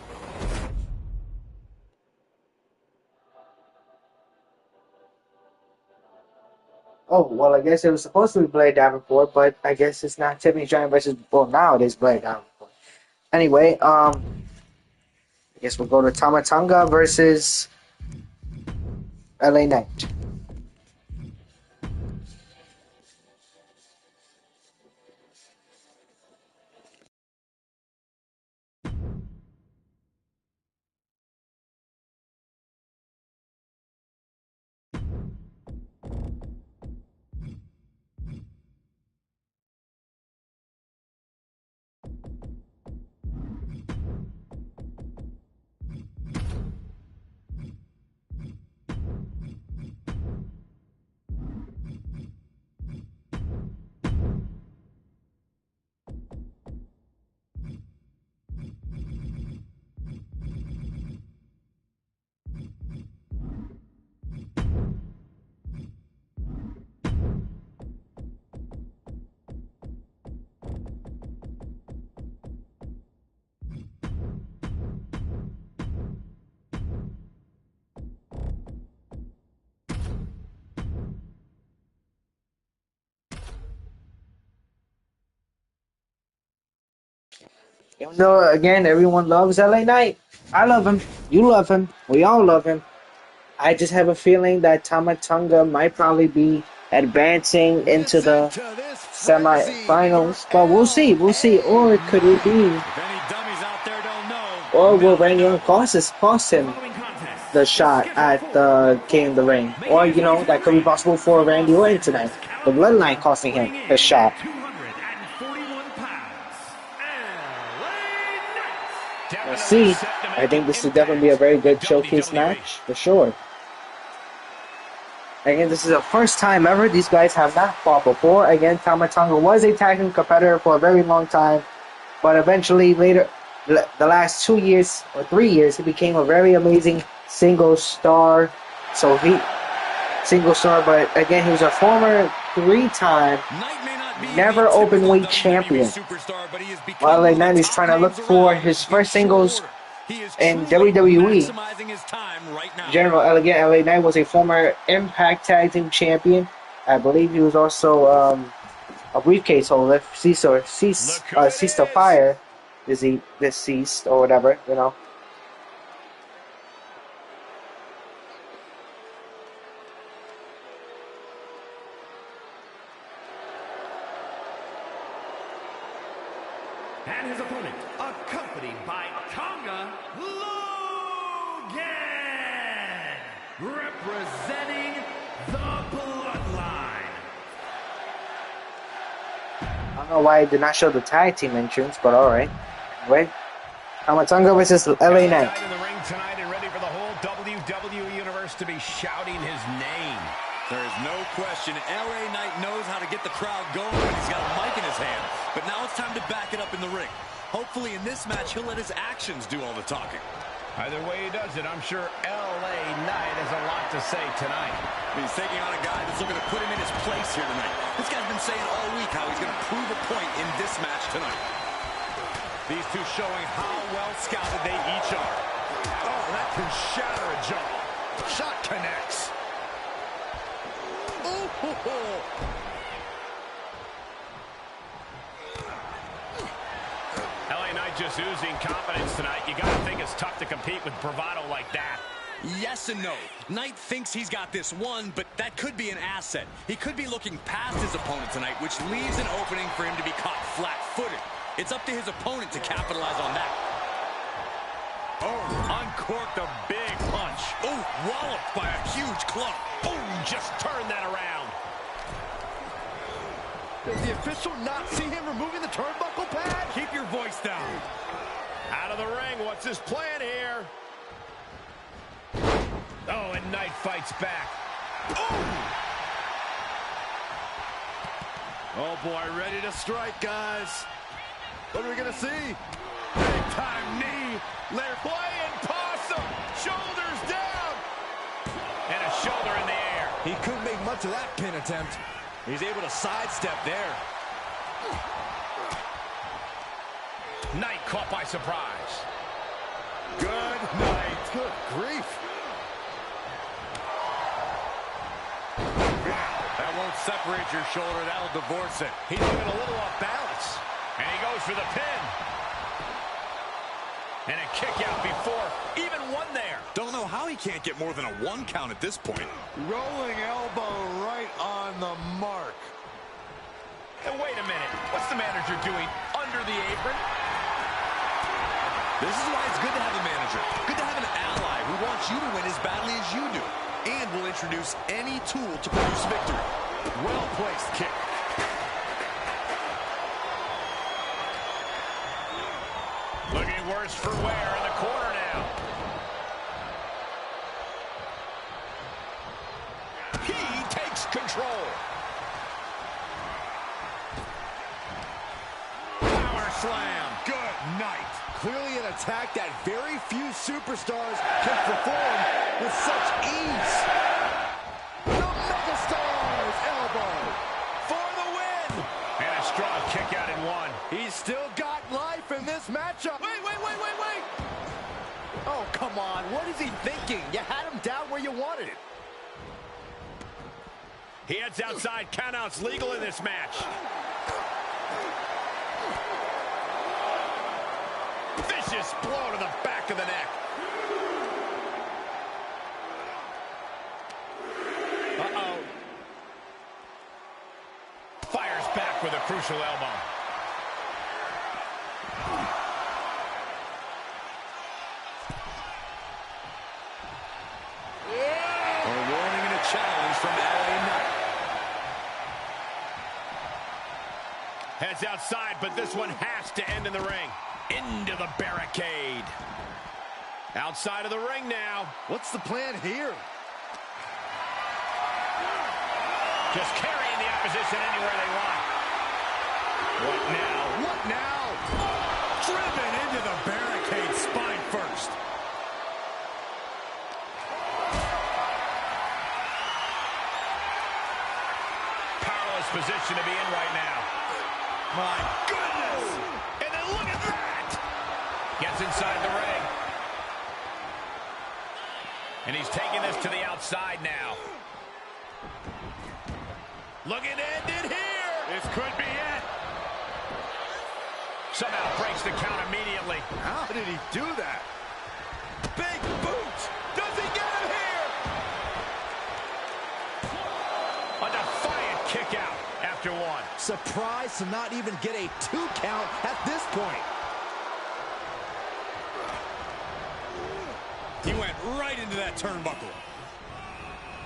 Oh, well, I guess it was supposed to be Blair Davenport, but I guess it's not Tiffany Stratton versus, well, now it is Blair Davenport. Anyway, I guess we'll go to Tama Tonga versus LA Knight. Even though, again, everyone loves LA Knight. I love him. You love him. We all love him. I just have a feeling that Tama Tonga might probably be advancing into Listen the to this frenzy for semifinals. But we'll see. We'll see. Or could it be? If any dummies out there don't know, Or will now they Randy know. Orton cost him Following contest the is shot scheduled at for the King of the Ring? making Or, his way to the that could be ring possible for from Randy Los Orton Angeles, tonight. The Bloodline California, costing him weighing in the shot. at 241 pounds, LA Knight. We'll Definitely see. set to I make think an this will definitely be a impact very in good showcase WWE. match, for sure. Again, this is the first time ever these guys have not fought before. Again, Tama Tonga was a tag team competitor for a very long time, but eventually later, the last 2 years or 3 years, he became a very amazing single star. Single star, but again, he was a former 3-time Knight may not be never the typical open weight WWE champion. superstar, but he has become While one of Knight the is top trying to look names for around his in first short singles order. He is in truly WWE. maximizing his time right now. General Elegant LA Knight was a former Impact Tag Team Champion. I believe he was also a briefcase holder. Look who it Ceased to is. fire. Is he deceased or whatever? And his opponent, accompanied by Tonga Logan, representing the Bloodline. I don't know why I did not show the tag team entrance, but all right. Wait, Tamatonga versus LA Knight. In the ring tonight and ready for the whole WWE Universe to be shouting his name. There is no question LA Knight knows how to get the crowd going when he's got a mic in his hand. But now it's time to back it up in the ring. Hopefully in this match he'll let his actions do all the talking. Either way he does it, I'm sure LA Knight has a lot to say tonight. He's taking on a guy that's looking to put him in his place here tonight. This guy's been saying all week how he's going to prove a point in this match tonight. These two showing how well scouted they each are. Oh, that can shatter a jaw. Shot connects. LA Knight just oozing confidence tonight. You got to think it's tough to compete with bravado like that. Yes and no. Knight thinks he's got this one, but that could be an asset. He could be looking past his opponent tonight, which leaves an opening for him to be caught flat-footed. It's up to his opponent to capitalize on that. Oh, uncorked a big punch. Oh, walloped by a huge club. Oh, just turned that around. Does the official not see him removing the turnbuckle pad? Keep your voice down. Out of the ring, what's his plan here? Oh, and Knight fights back. Oh boy, ready to strike, guys. What are we gonna see? Big time knee. They're playing possum. Shoulders down. And a shoulder in the air. He couldn't make much of that pin attempt. He's able to sidestep there. Knight caught by surprise. Good night. Good grief. That won't separate your shoulder. That'll divorce it. He's looking a little off balance. And he goes for the pin. And a kick out before even one there. Don't know how he can't get more than a 1 count at this point. Rolling elbow right on the mark. And wait a minute. What's the manager doing under the apron? This is why it's good to have a manager. Good to have an ally who wants you to win as badly as you do. And will introduce any tool to produce victory. Well-placed kick. Looking worse for wear in the corner now. He takes control. Power slam. Good night. Clearly an attack that very few superstars can perform with such ease. The Megastar's elbow For the win. And a strong kick out in one. He's still got life in this matchup. Wait. Oh, come on. What is he thinking? You had him down where you wanted it. He heads outside. Countouts legal in this match. vicious blow to the back of the neck. Uh-oh. Fires back with a crucial elbow. A warning and a challenge from LA Knight. Heads outside, but this one has to end in the ring. Into the barricade. Outside of the ring now. What's the plan here? Just carrying the opposition anywhere they want. What now? What now? Driven into the barricade, spine first. Powerless position to be in right now. My goodness! And then look at that! Gets inside the ring. And he's taking this to the outside now. Looking to end it here. This could be it. Somehow breaks the count immediately. How did he do that? Big boot. Does he get him here? A defiant kick out after one. Surprised to not even get a 2 count at this point. He went right into that turnbuckle.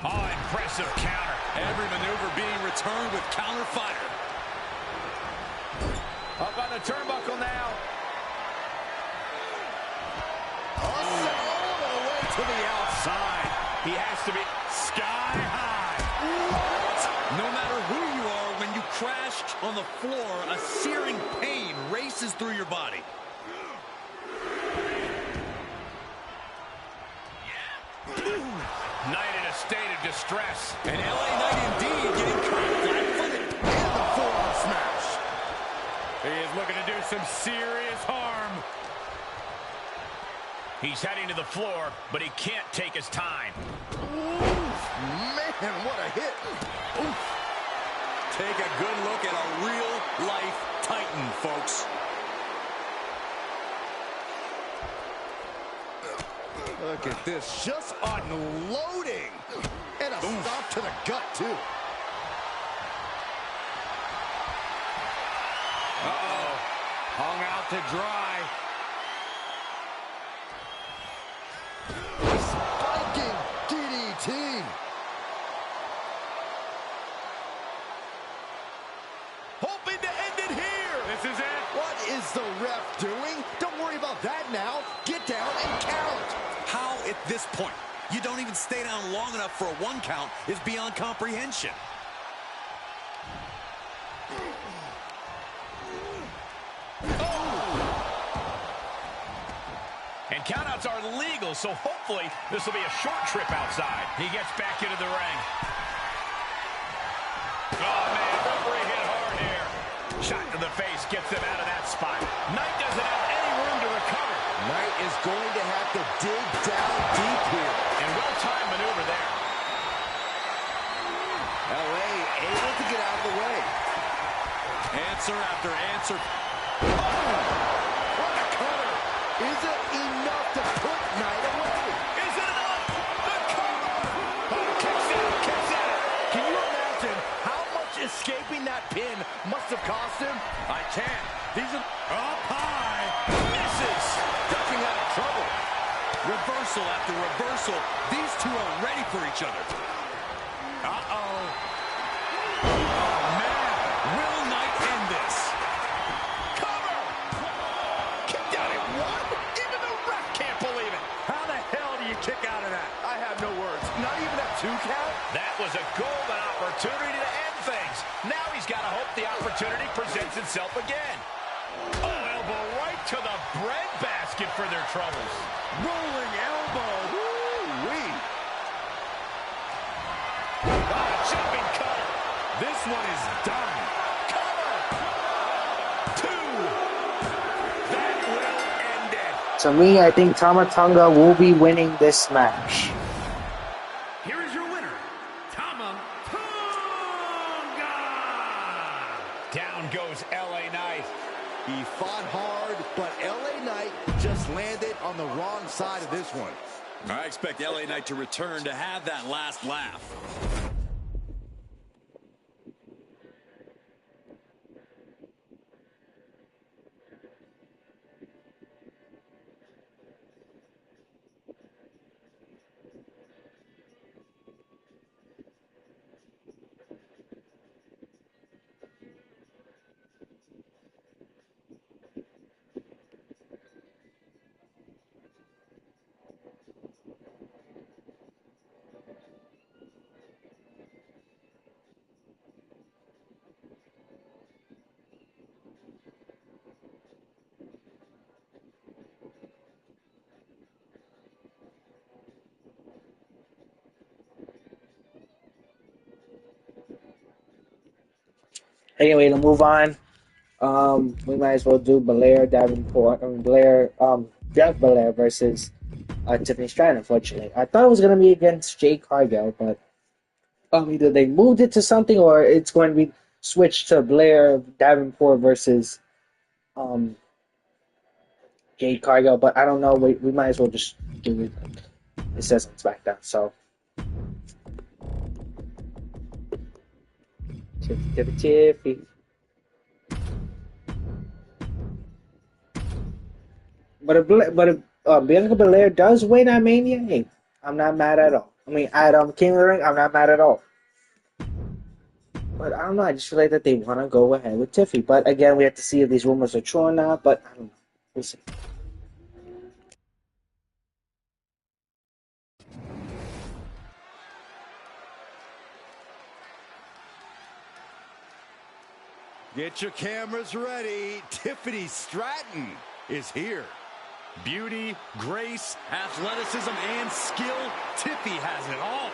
Oh, impressive counter. Every maneuver being returned with counter fire. Up on the turnbuckle now. All the way to the outside. He has to be sky high. No matter who you are, when you crash on the floor, a searing pain races through your body. Knight in a state of distress. And LA Knight indeed getting caught flat-footed. And the forearm smash. He is looking to do some serious harm. He's heading to the floor, but he can't take his time. Man, what a hit. Oof. Take a good look at a real-life Titan, folks. Look at this, just unloading. And a stop to the gut, too. Uh-oh. Hung out to dry. Spiking DDT. Hoping to end it here. This is it. What is the ref doing? Don't worry about that now. Get down and count. How at this point you don't even stay down long enough for a 1 count is beyond comprehension. And countouts are legal, so hopefully this will be a short trip outside. He gets back into the ring. Oh, man, referee hit hard here. Shot to the face gets him out of that spot. Knight doesn't have any room to recover. Knight is going to have to dig down deep here. And well-timed maneuver there. LA able to get out of the way. Answer after answer. What a cutter. Is it enough to put Knight away? Is it enough? The cover! Oh, kicks out. Can you imagine how much escaping that pin must have cost him? I can. These are up high. Misses. Ducking out of trouble. Reversal after reversal. These two are ready for each other. Uh-oh. Oh, man. Will Knight end this? Cover! Kicked out at 1? Even the ref can't believe it. How the hell do you kick out of that? I have no words. Not even a 2 count? That was a golden opportunity to end things. Now he's got to hope the opportunity presents itself again. Oh, elbow right to the breadbasket for their troubles. Rolling elbow. Woo-wee. Jumping cutter. This one is done. Cover. 2. That will end it. To me, I think Tama Tonga will be winning this match. Here is your winner, Tama Tonga! Down goes LA Knight. He fought hard, but LA Knight just landed on the wrong side of this one. I expect LA Knight to return to have that last laugh. Anyway, to move on, we might as well do Belair Davenport. Bianca Belair versus Tiffany Stratton. Unfortunately, I thought it was gonna be against Jade Cargill, but either they moved it to something or it's going to be switched to Blair Davenport versus um, Jade Cargill. But I don't know. We might as well just do it. It says on SmackDown. So Tiffy. But if Bianca Belair does win at Mania, hey, I'm not mad at all. I mean, at King of the Ring, I'm not mad at all. But I don't know. I just feel like that they want to go ahead with Tiffy. But again, we have to see if these rumors are true or not. But I don't know. We'll see. Get your cameras ready. Tiffany Stratton is here. Beauty, grace, athleticism, and skill. Tiffy has it all.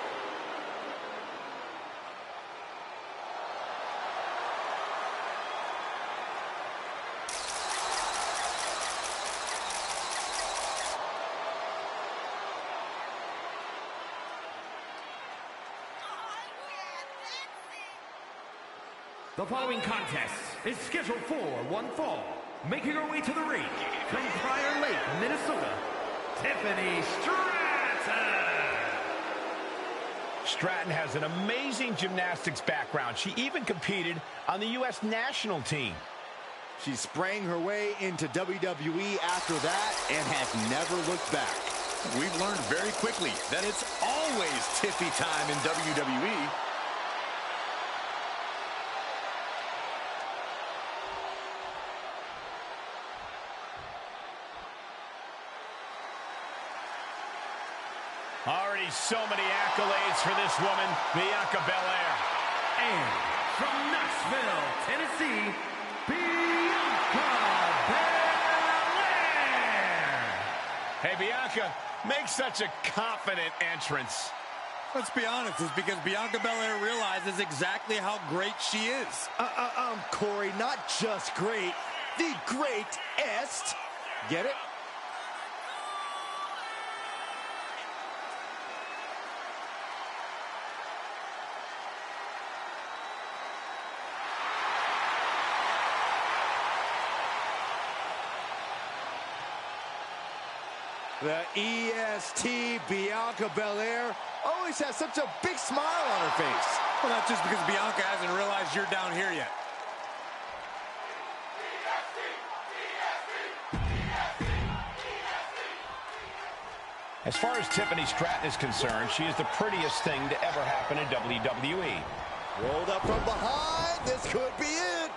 The following contest is scheduled for one fall. Making her way to the ring from Prior Lake, Minnesota, Tiffany Stratton. Stratton has an amazing gymnastics background. She even competed on the U.S. national team. She sprang her way into WWE after that and has never looked back. We've learned very quickly that it's always Tiffy time in WWE. Already so many accolades for this woman, Bianca Belair. And from Knoxville, Tennessee, Bianca Belair. Hey, Bianca, make such a confident entrance. Let's be honest, it's because Bianca Belair realizes exactly how great she is. Corey, not just great, the greatest. Get it? The EST Bianca Belair always has such a big smile on her face. Well, that's just because Bianca hasn't realized you're down here yet. As far as Tiffany Stratton is concerned, she is the prettiest thing to ever happen in WWE. Rolled up from behind. This could be it.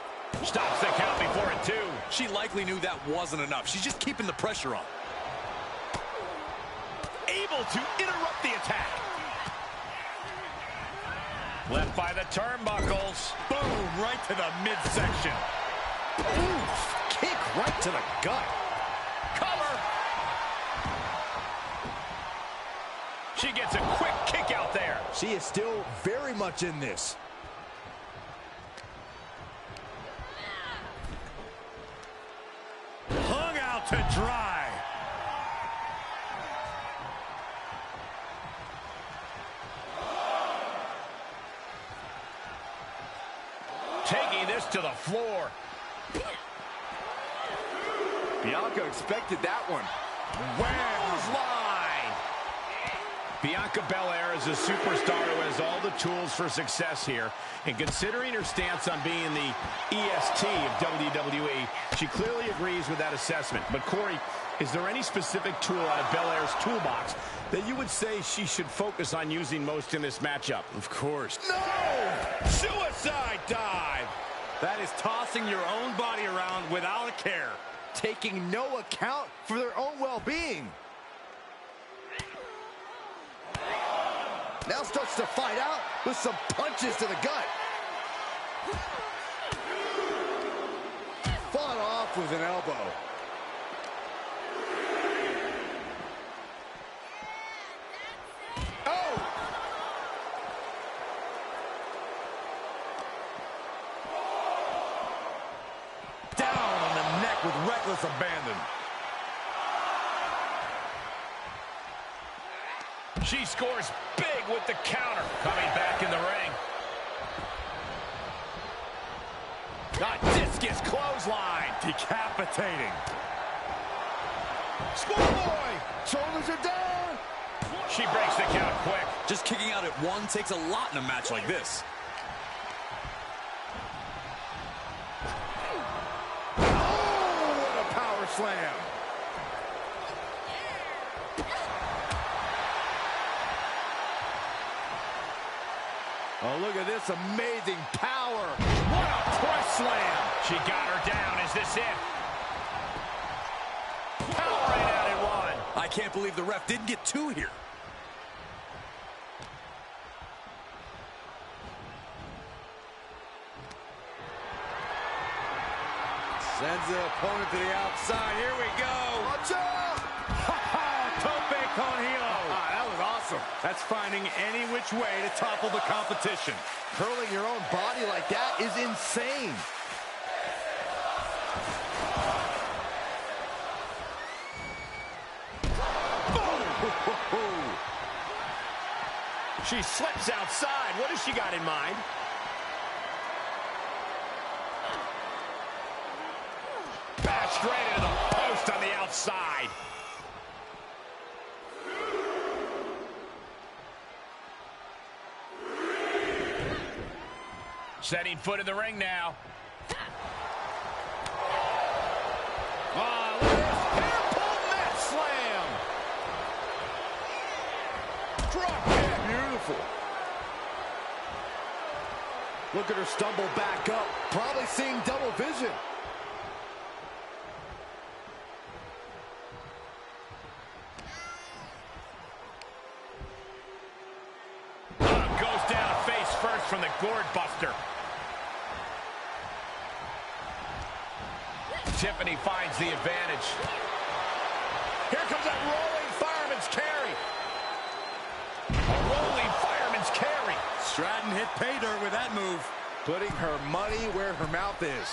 Stops the count before it, too. She likely knew that wasn't enough. She's just keeping the pressure on. Able to interrupt the attack. Left by the turnbuckles. Boom, right to the midsection. Oof, kick right to the gut. Cover. She gets a quick kick out there. She is still very much in this. Hung out to dry. Taking this to the floor. Bianca expected that one. Line. Bianca Belair is a superstar who has all the tools for success here. And considering her stance on being the EST of WWE, she clearly agrees with that assessment. But Corey, is there any specific tool out of Belair's toolbox that you would say she should focus on using most in this matchup? Of course. No! Suicide dive! That is tossing your own body around without a care. Taking no account for their own well-being. Now starts to fight out with some punches to the gut. Fought off with an elbow. Oh! Down on the neck with reckless abandon. She scores big with the counter. Coming back in the ring. Got discus clothesline. Decapitating. Schoolboy! Shoulders are down! She breaks the count quick. Just kicking out at one takes a lot in a match like this. Oh, what a power slam! Oh, look at this amazing power. What a press slam. She got her down. Is this it? Powering out at one. I can't believe the ref didn't get two here. Sends the opponent to the outside. Here we go. Watch out! Tope con hilo. That was awesome. That's finding any which way to topple the competition. Curling your own body like that is insane. She slips outside. What has she got in mind? Bash straight into the post on the outside. Setting foot in the ring now. Oh, look at this. Hair pull mat slam. Drop kick. Beautiful. Look at her stumble back up. Probably seeing double vision. Goes down face first from the gourd buster. Tiffany finds the advantage. Here comes that rolling fireman's carry. A rolling fireman's carry. Stratton hit pay dirt with that move. Putting her money where her mouth is.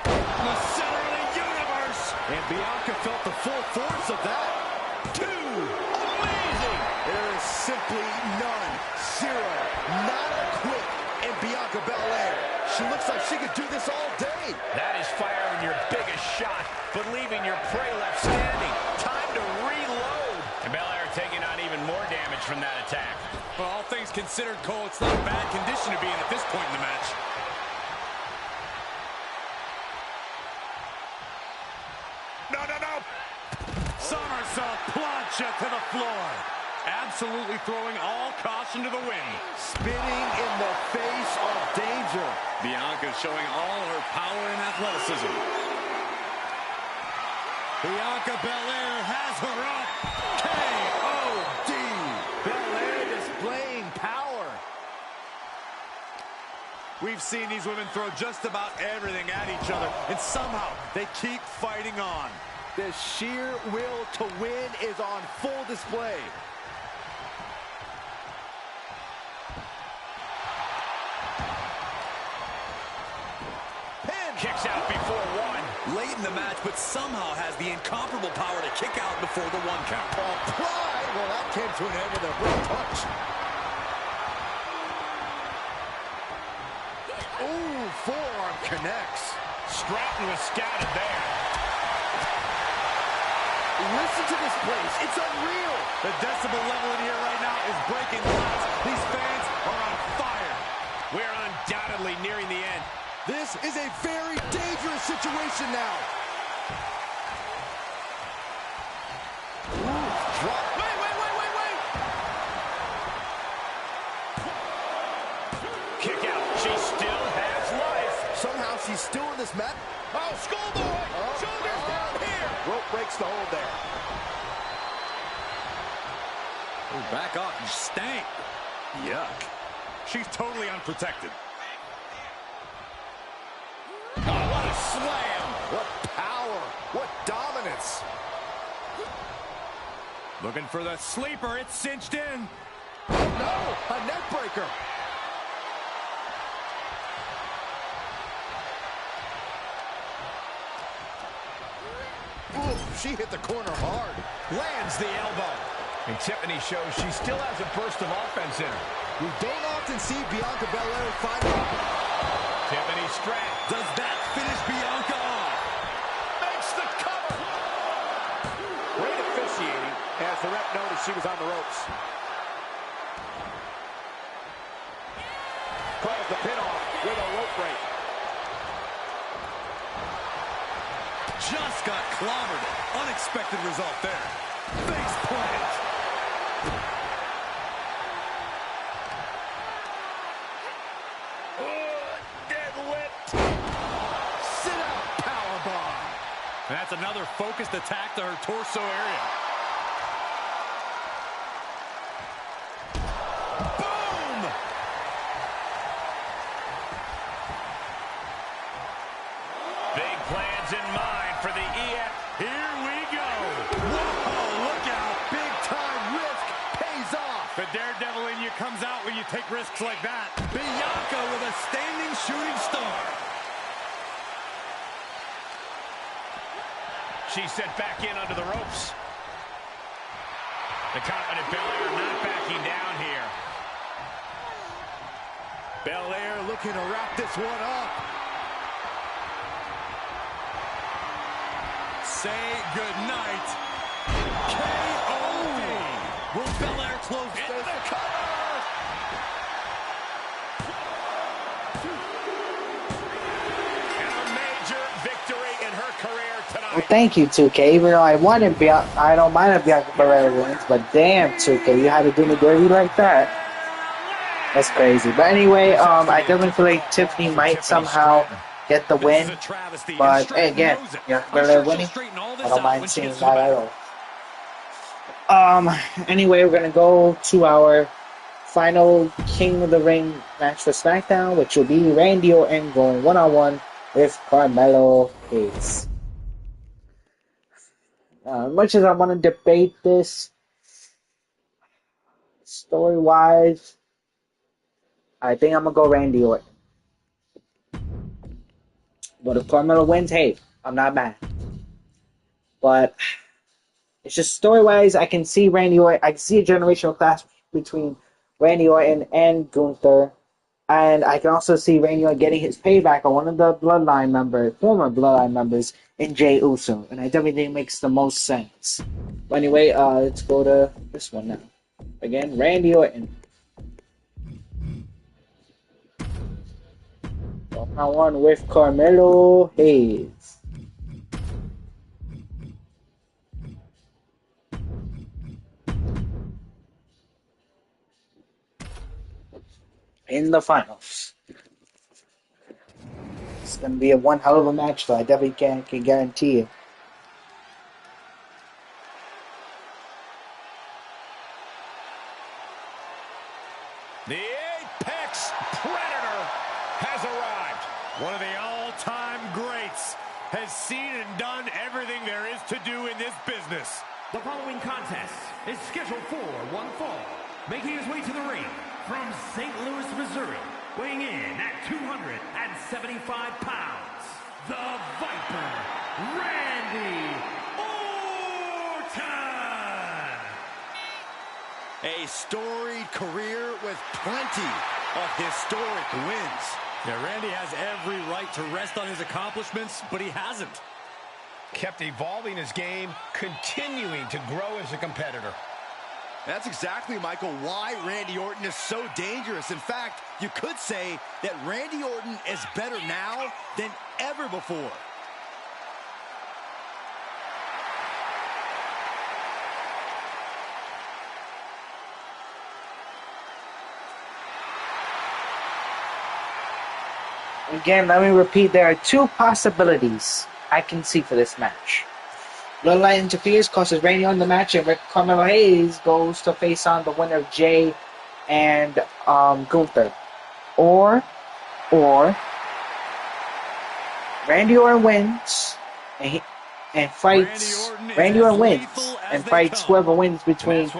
The center of the universe. And Bianca felt the full force of that. Two. Amazing. There is simply none. Zero. Not a quit in Bianca Belair. She looks like she could do this all day. That is firing your biggest shot, but leaving your prey left standing. Time to reload. And Belair taking on even more damage from that attack. For all things considered, Cole, it's not a bad condition to be in at this point in the match. No, no, no. Somersault plunge to the floor. Absolutely throwing all caution to the wind. Spinning in the face of danger. Bianca showing all her power and athleticism. Bianca Belair has her up. K.O.D. Belair displaying power. We've seen these women throw just about everything at each other, and somehow they keep fighting on. The sheer will to win is on full display. Pin. Kicks out before one. Late in the match, but somehow has the incomparable power to kick out before the one count. Applied. Well, that came to an end with a brutal punch. Ooh, forearm. connects. Stratton was scouted there. Listen to this place. It's unreal. The decibel level in here right now is breaking glass. These fans are on fire. We're undoubtedly nearing the end. This is a very dangerous situation now. Ooh, drop. Wait. Kick out. She still has life. Somehow she's still in this match. Oh, schoolboy. Shoulders down here. Rope breaks the hold there. Ooh, back off, you stank. Yuck. She's totally unprotected. Oh, what a slam. What power. What dominance. Looking for the sleeper. It's cinched in. Oh, no. A neck breaker. Ooh, she hit the corner hard. Lands the elbow. And Tiffany shows she still has a burst of offense in her. We don't often see Bianca Belair find Tiffany Stratton. Does that finish Bianca off? Makes the cover. great officiating as the ref noticed she was on the ropes. Calls the pin off with a rope break. Just got clobbered. Unexpected result there. Face plant. That's another focused attack to her torso area. Boom! Big plans in mind for the EF. Here we go. Whoa, look out. Big time risk pays off. The daredevil in you comes out when you take risks like that. Bianca with a standing shooting star. She's sent back in under the ropes. The confident Belair not backing down here. Belair looking to wrap this one up. Say goodnight. K.O.D. Will Belair close Into the cover. And a major victory in her career tonight. Well, thank you, 2K. Even though I don't mind if Bianca Belair wins, but damn, 2K, you had to do me dirty like that. That's crazy. But anyway, I definitely feel like Tiffany might somehow get the win. But hey, again, Bianca Belair winning, I don't mind seeing that at all. Anyway, we're gonna go to our final King of the Ring match for SmackDown, which will be Randy Orton going one-on-one with Carmelo Hayes. Much as I want to debate this, story-wise, I think I'm going to go Randy Orton. But if Carmelo wins, hey, I'm not mad. But it's just story-wise, I can see Randy Orton. I can see a generational clash between Randy Orton and Gunther. And I can also see Randy Orton getting his payback on one of the former Bloodline members, in Jey Uso. And I definitely think it makes the most sense. But anyway, let's go to this one now. Again, Randy Orton. One with Carmelo Hayes. In the finals. It's going to be one hell of a match, though. I definitely can guarantee it. The Apex Predator has arrived. One of the all-time greats has seen and done everything there is to do in this business. The following contest is scheduled for one fall. Making his way to the ring from St. Louis, Missouri, weighing in at 275 pounds, the Viper, Randy Orton! A storied career with plenty of historic wins. Yeah, Randy has every right to rest on his accomplishments, but he hasn't. Kept evolving his game, continuing to grow as a competitor. That's exactly, Michael, why Randy Orton is so dangerous. In fact, you could say that Randy Orton is better now than ever before. Again, let me repeat, there are two possibilities I can see for this match. Bloodline interferes, causes Randy on the match, and Carmelo Hayes goes to face on the winner of Jay and Gunther. Or Randy Orton wins and fights. Randy Orton wins and fights whoever wins between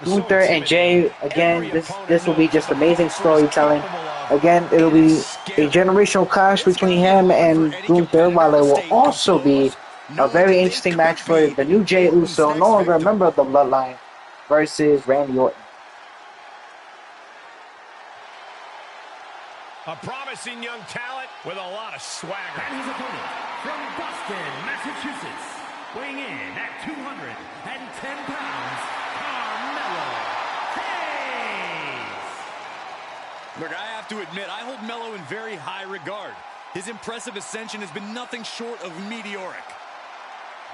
Gunther and Jay. Again, this will be just amazing storytelling. Again, it'll be a generational clash between him and Gunther, while it will also be a very interesting match for the new Jey Uso, no longer a member of the Bloodline, versus Randy Orton. A promising young talent with a lot of swagger. And his opponent from Boston, Massachusetts, weighing in at 210 pounds, Carmelo Hayes. Look, I have to admit, I hold Melo in very high regard. His impressive ascension has been nothing short of meteoric.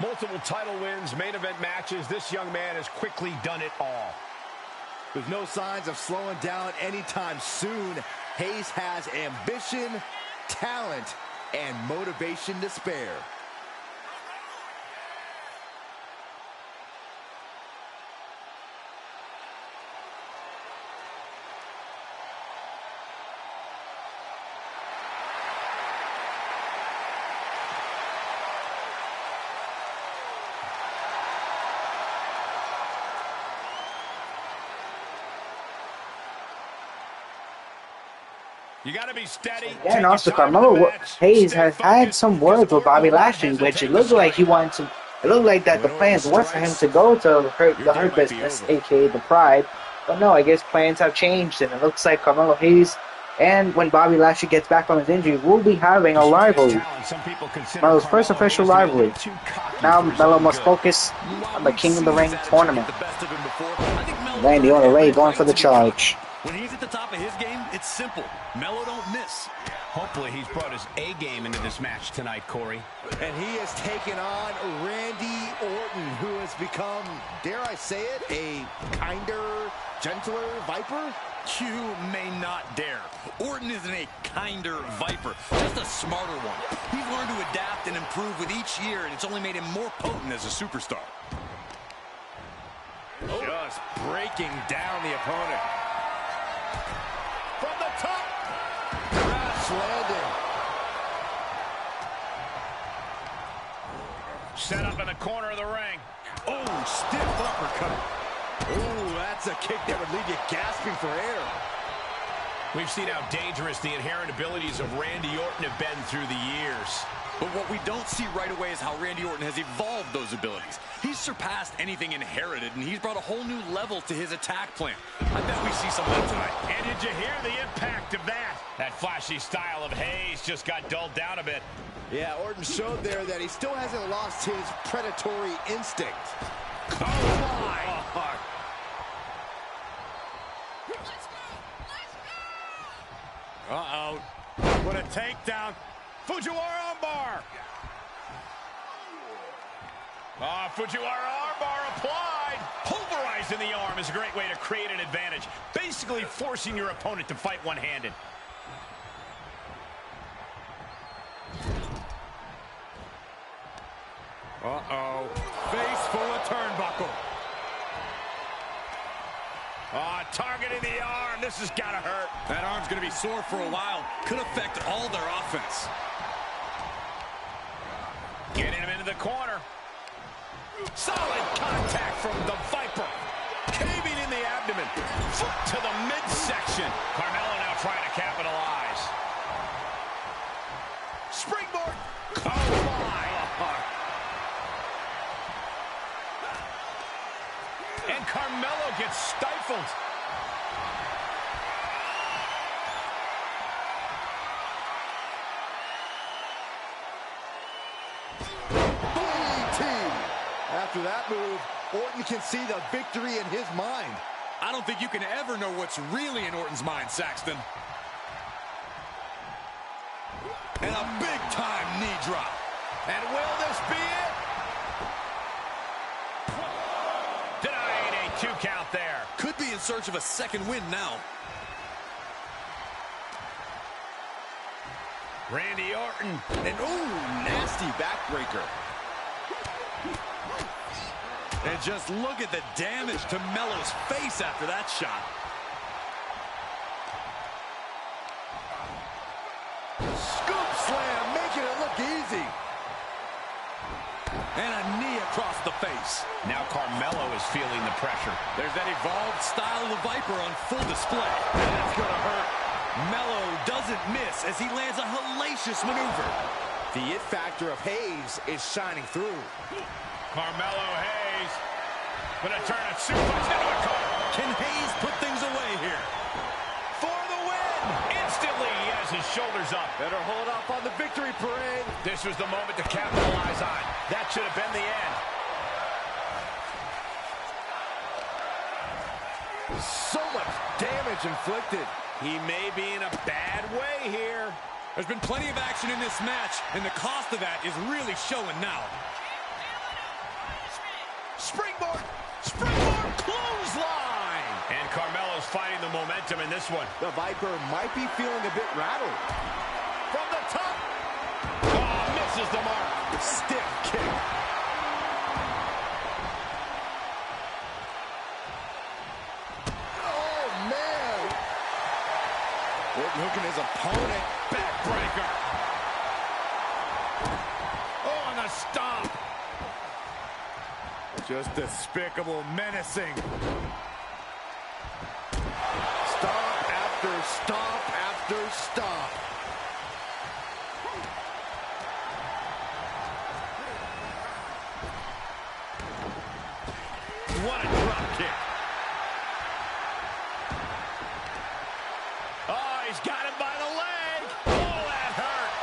Multiple title wins, main event matches. This young man has quickly done it all. With no signs of slowing down anytime soon, Hayes has ambition, talent, and motivation to spare. You got to be steady. Yeah, and also Carmelo Hayes has had some words with Bobby Lashley, which it looked like he wanted to. It looked like that the plans were for him to go to the Hurt Business, aka the Pride. But no, I guess plans have changed, and it looks like Carmelo Hayes, and when Bobby Lashley gets back from his injury, will be having a rivalry. Melo's first official rivalry. Now Melo must focus on the King of the Ring tournament. Randy Orton going for the charge. When he's at the top of his game, it's simple. Melo don't miss. Hopefully he's brought his A game into this match tonight, Corey. And he has taken on Randy Orton, who has become, dare I say it, a kinder, gentler Viper? You may not dare. Orton isn't a kinder Viper, just a smarter one. He's learned to adapt and improve with each year, and it's only made him more potent as a superstar. Just breaking down the opponent. From the top. Crash landing. Set up in the corner of the ring. Oh, stiff uppercut. Oh, that's a kick that would leave you gasping for air. We've seen how dangerous the inherent abilities of Randy Orton have been through the years. But what we don't see right away is how Randy Orton has evolved those abilities. He's surpassed anything inherited, and he's brought a whole new level to his attack plan. I bet we see some of that tonight. And did you hear the impact of that? That flashy style of Hayes just got dulled down a bit. Yeah, Orton showed there that he still hasn't lost his predatory instinct. Oh, my. Uh-oh. What a takedown. Fujiwara armbar. Fujiwara armbar applied. Pulverizing the arm is a great way to create an advantage. Basically forcing your opponent to fight one-handed. Uh-oh. Face full of turnbuckle. Targeting the arm. This has got to hurt. That arm's going to be sore for a while. Could affect all their offense. Getting him into the corner. Solid contact from the Viper. Caving in the abdomen. Foot to the midsection. Carmelo now trying to capitalize. Springboard. Oh, my. And Carmelo gets stifled. after that move, Orton can see the victory in his mind. I don't think you can ever know what's really in Orton's mind, Saxton. And a big-time knee drop. And will this be it? Denying a 2 count there. Could be in search of a second win now. Randy Orton. And ooh, nasty backbreaker. And just look at the damage to Melo's face after that shot. Scoop slam, making it look easy. And a knee across the face. Now Carmelo is feeling the pressure. There's that evolved style of the Viper on full display. That's gonna hurt. Melo doesn't miss as he lands a hellacious maneuver. The it factor of Hayes is shining through. Carmelo Hayes gonna turn a suplex into a cover. Can Hayes put things away here? For the win! Instantly, he has his shoulders up. Better hold off on the victory parade. This was the moment to capitalize on. That should have been the end. So much damage inflicted. He may be in a bad way here. There's been plenty of action in this match, and the cost of that is really showing now. Springboard! Springboard clothesline! And Carmelo's fighting the momentum in this one. The Viper might be feeling a bit rattled. From the top! Oh, misses the mark. Stiff kick. Oh, man. Orton hooking his opponent. Backbreaker. Oh, and a stomp. Just despicable, menacing. Stomp after stomp after stomp. What a drop kick. Oh, he's got him by the leg. Oh, that hurt.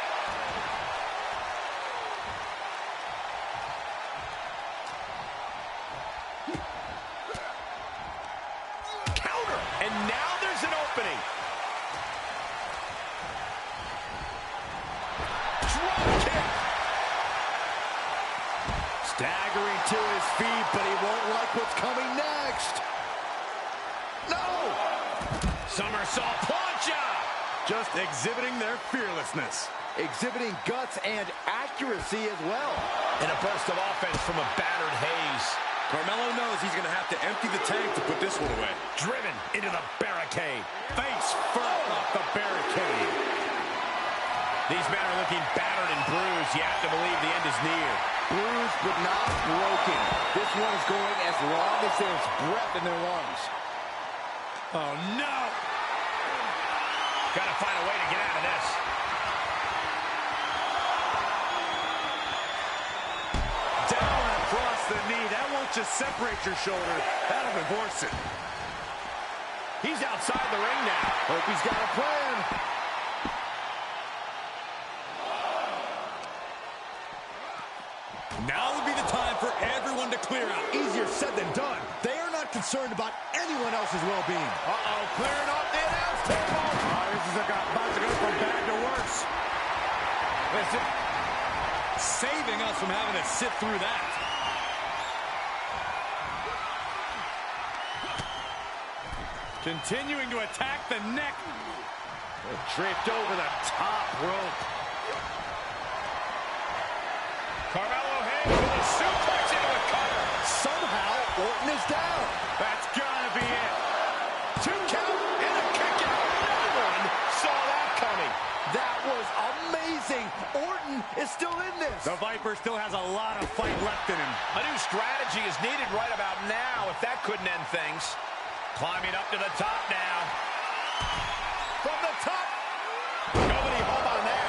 Counter. And now there's an opening. Drop kick. Staggering to his feet, but he won't like what's coming next. No! Somersault plancha. Just exhibiting their fearlessness. Exhibiting guts and accuracy as well. And a burst of offense from a battered Hayes. Carmelo knows he's going to have to empty the tank to put this one away. Driven into the barricade. Face first off the barricade. These men are looking battered and bruised. You have to believe the end is near. Bruised but not broken. This one is going as long as there's breath in their lungs. Oh, no! Got to find a way to get out of this. Down across the knee. That won't just separate your shoulder. That'll divorce it. He's outside the ring now. Hope he's got a plan. Now would be the time for everyone to clear out. Easier said than done. They are not concerned about anyone else's well-being. Uh-oh, clearing off the announce table. This is about to go from bad to worse. Listen, saving us from having to sit through that. Continuing to attack the neck. Draped over the top rope. Carmelo Hayes with a suplex into a cutter. Somehow, Orton is down. That's gotta be it. 2 count and a kick out. No one saw that coming. That was amazing. Orton is still in this. The Viper still has a lot of fight left in him. A new strategy is needed right about now if that couldn't end things. Climbing up to the top now. From the top. Nobody home on that.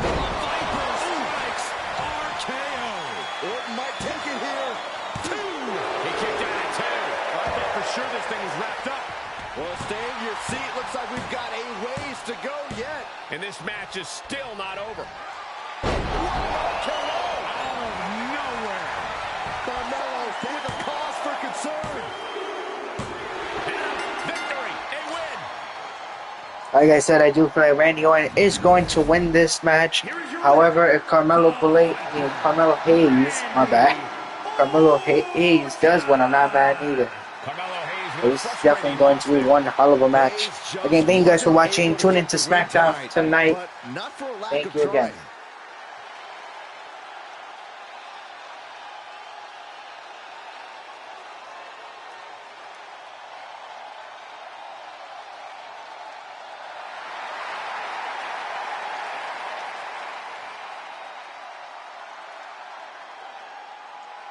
The Viper strikes RKO. Orton might take it here. 2. He kicked out at 2. I thought for sure this thing was wrapped up. Well, stay in your seat. Looks like we've got a ways to go yet. And this match is still not over. What about KO? Oh, Like I said, I do feel like Randy Orton is going to win this match. However, if Carmelo Hayes, my bad, Carmelo Hayes does win, I'm not mad either. This is definitely going to be one hell of a match. Again, thank you guys for watching. Tune into Smackdown tonight. Thank you again.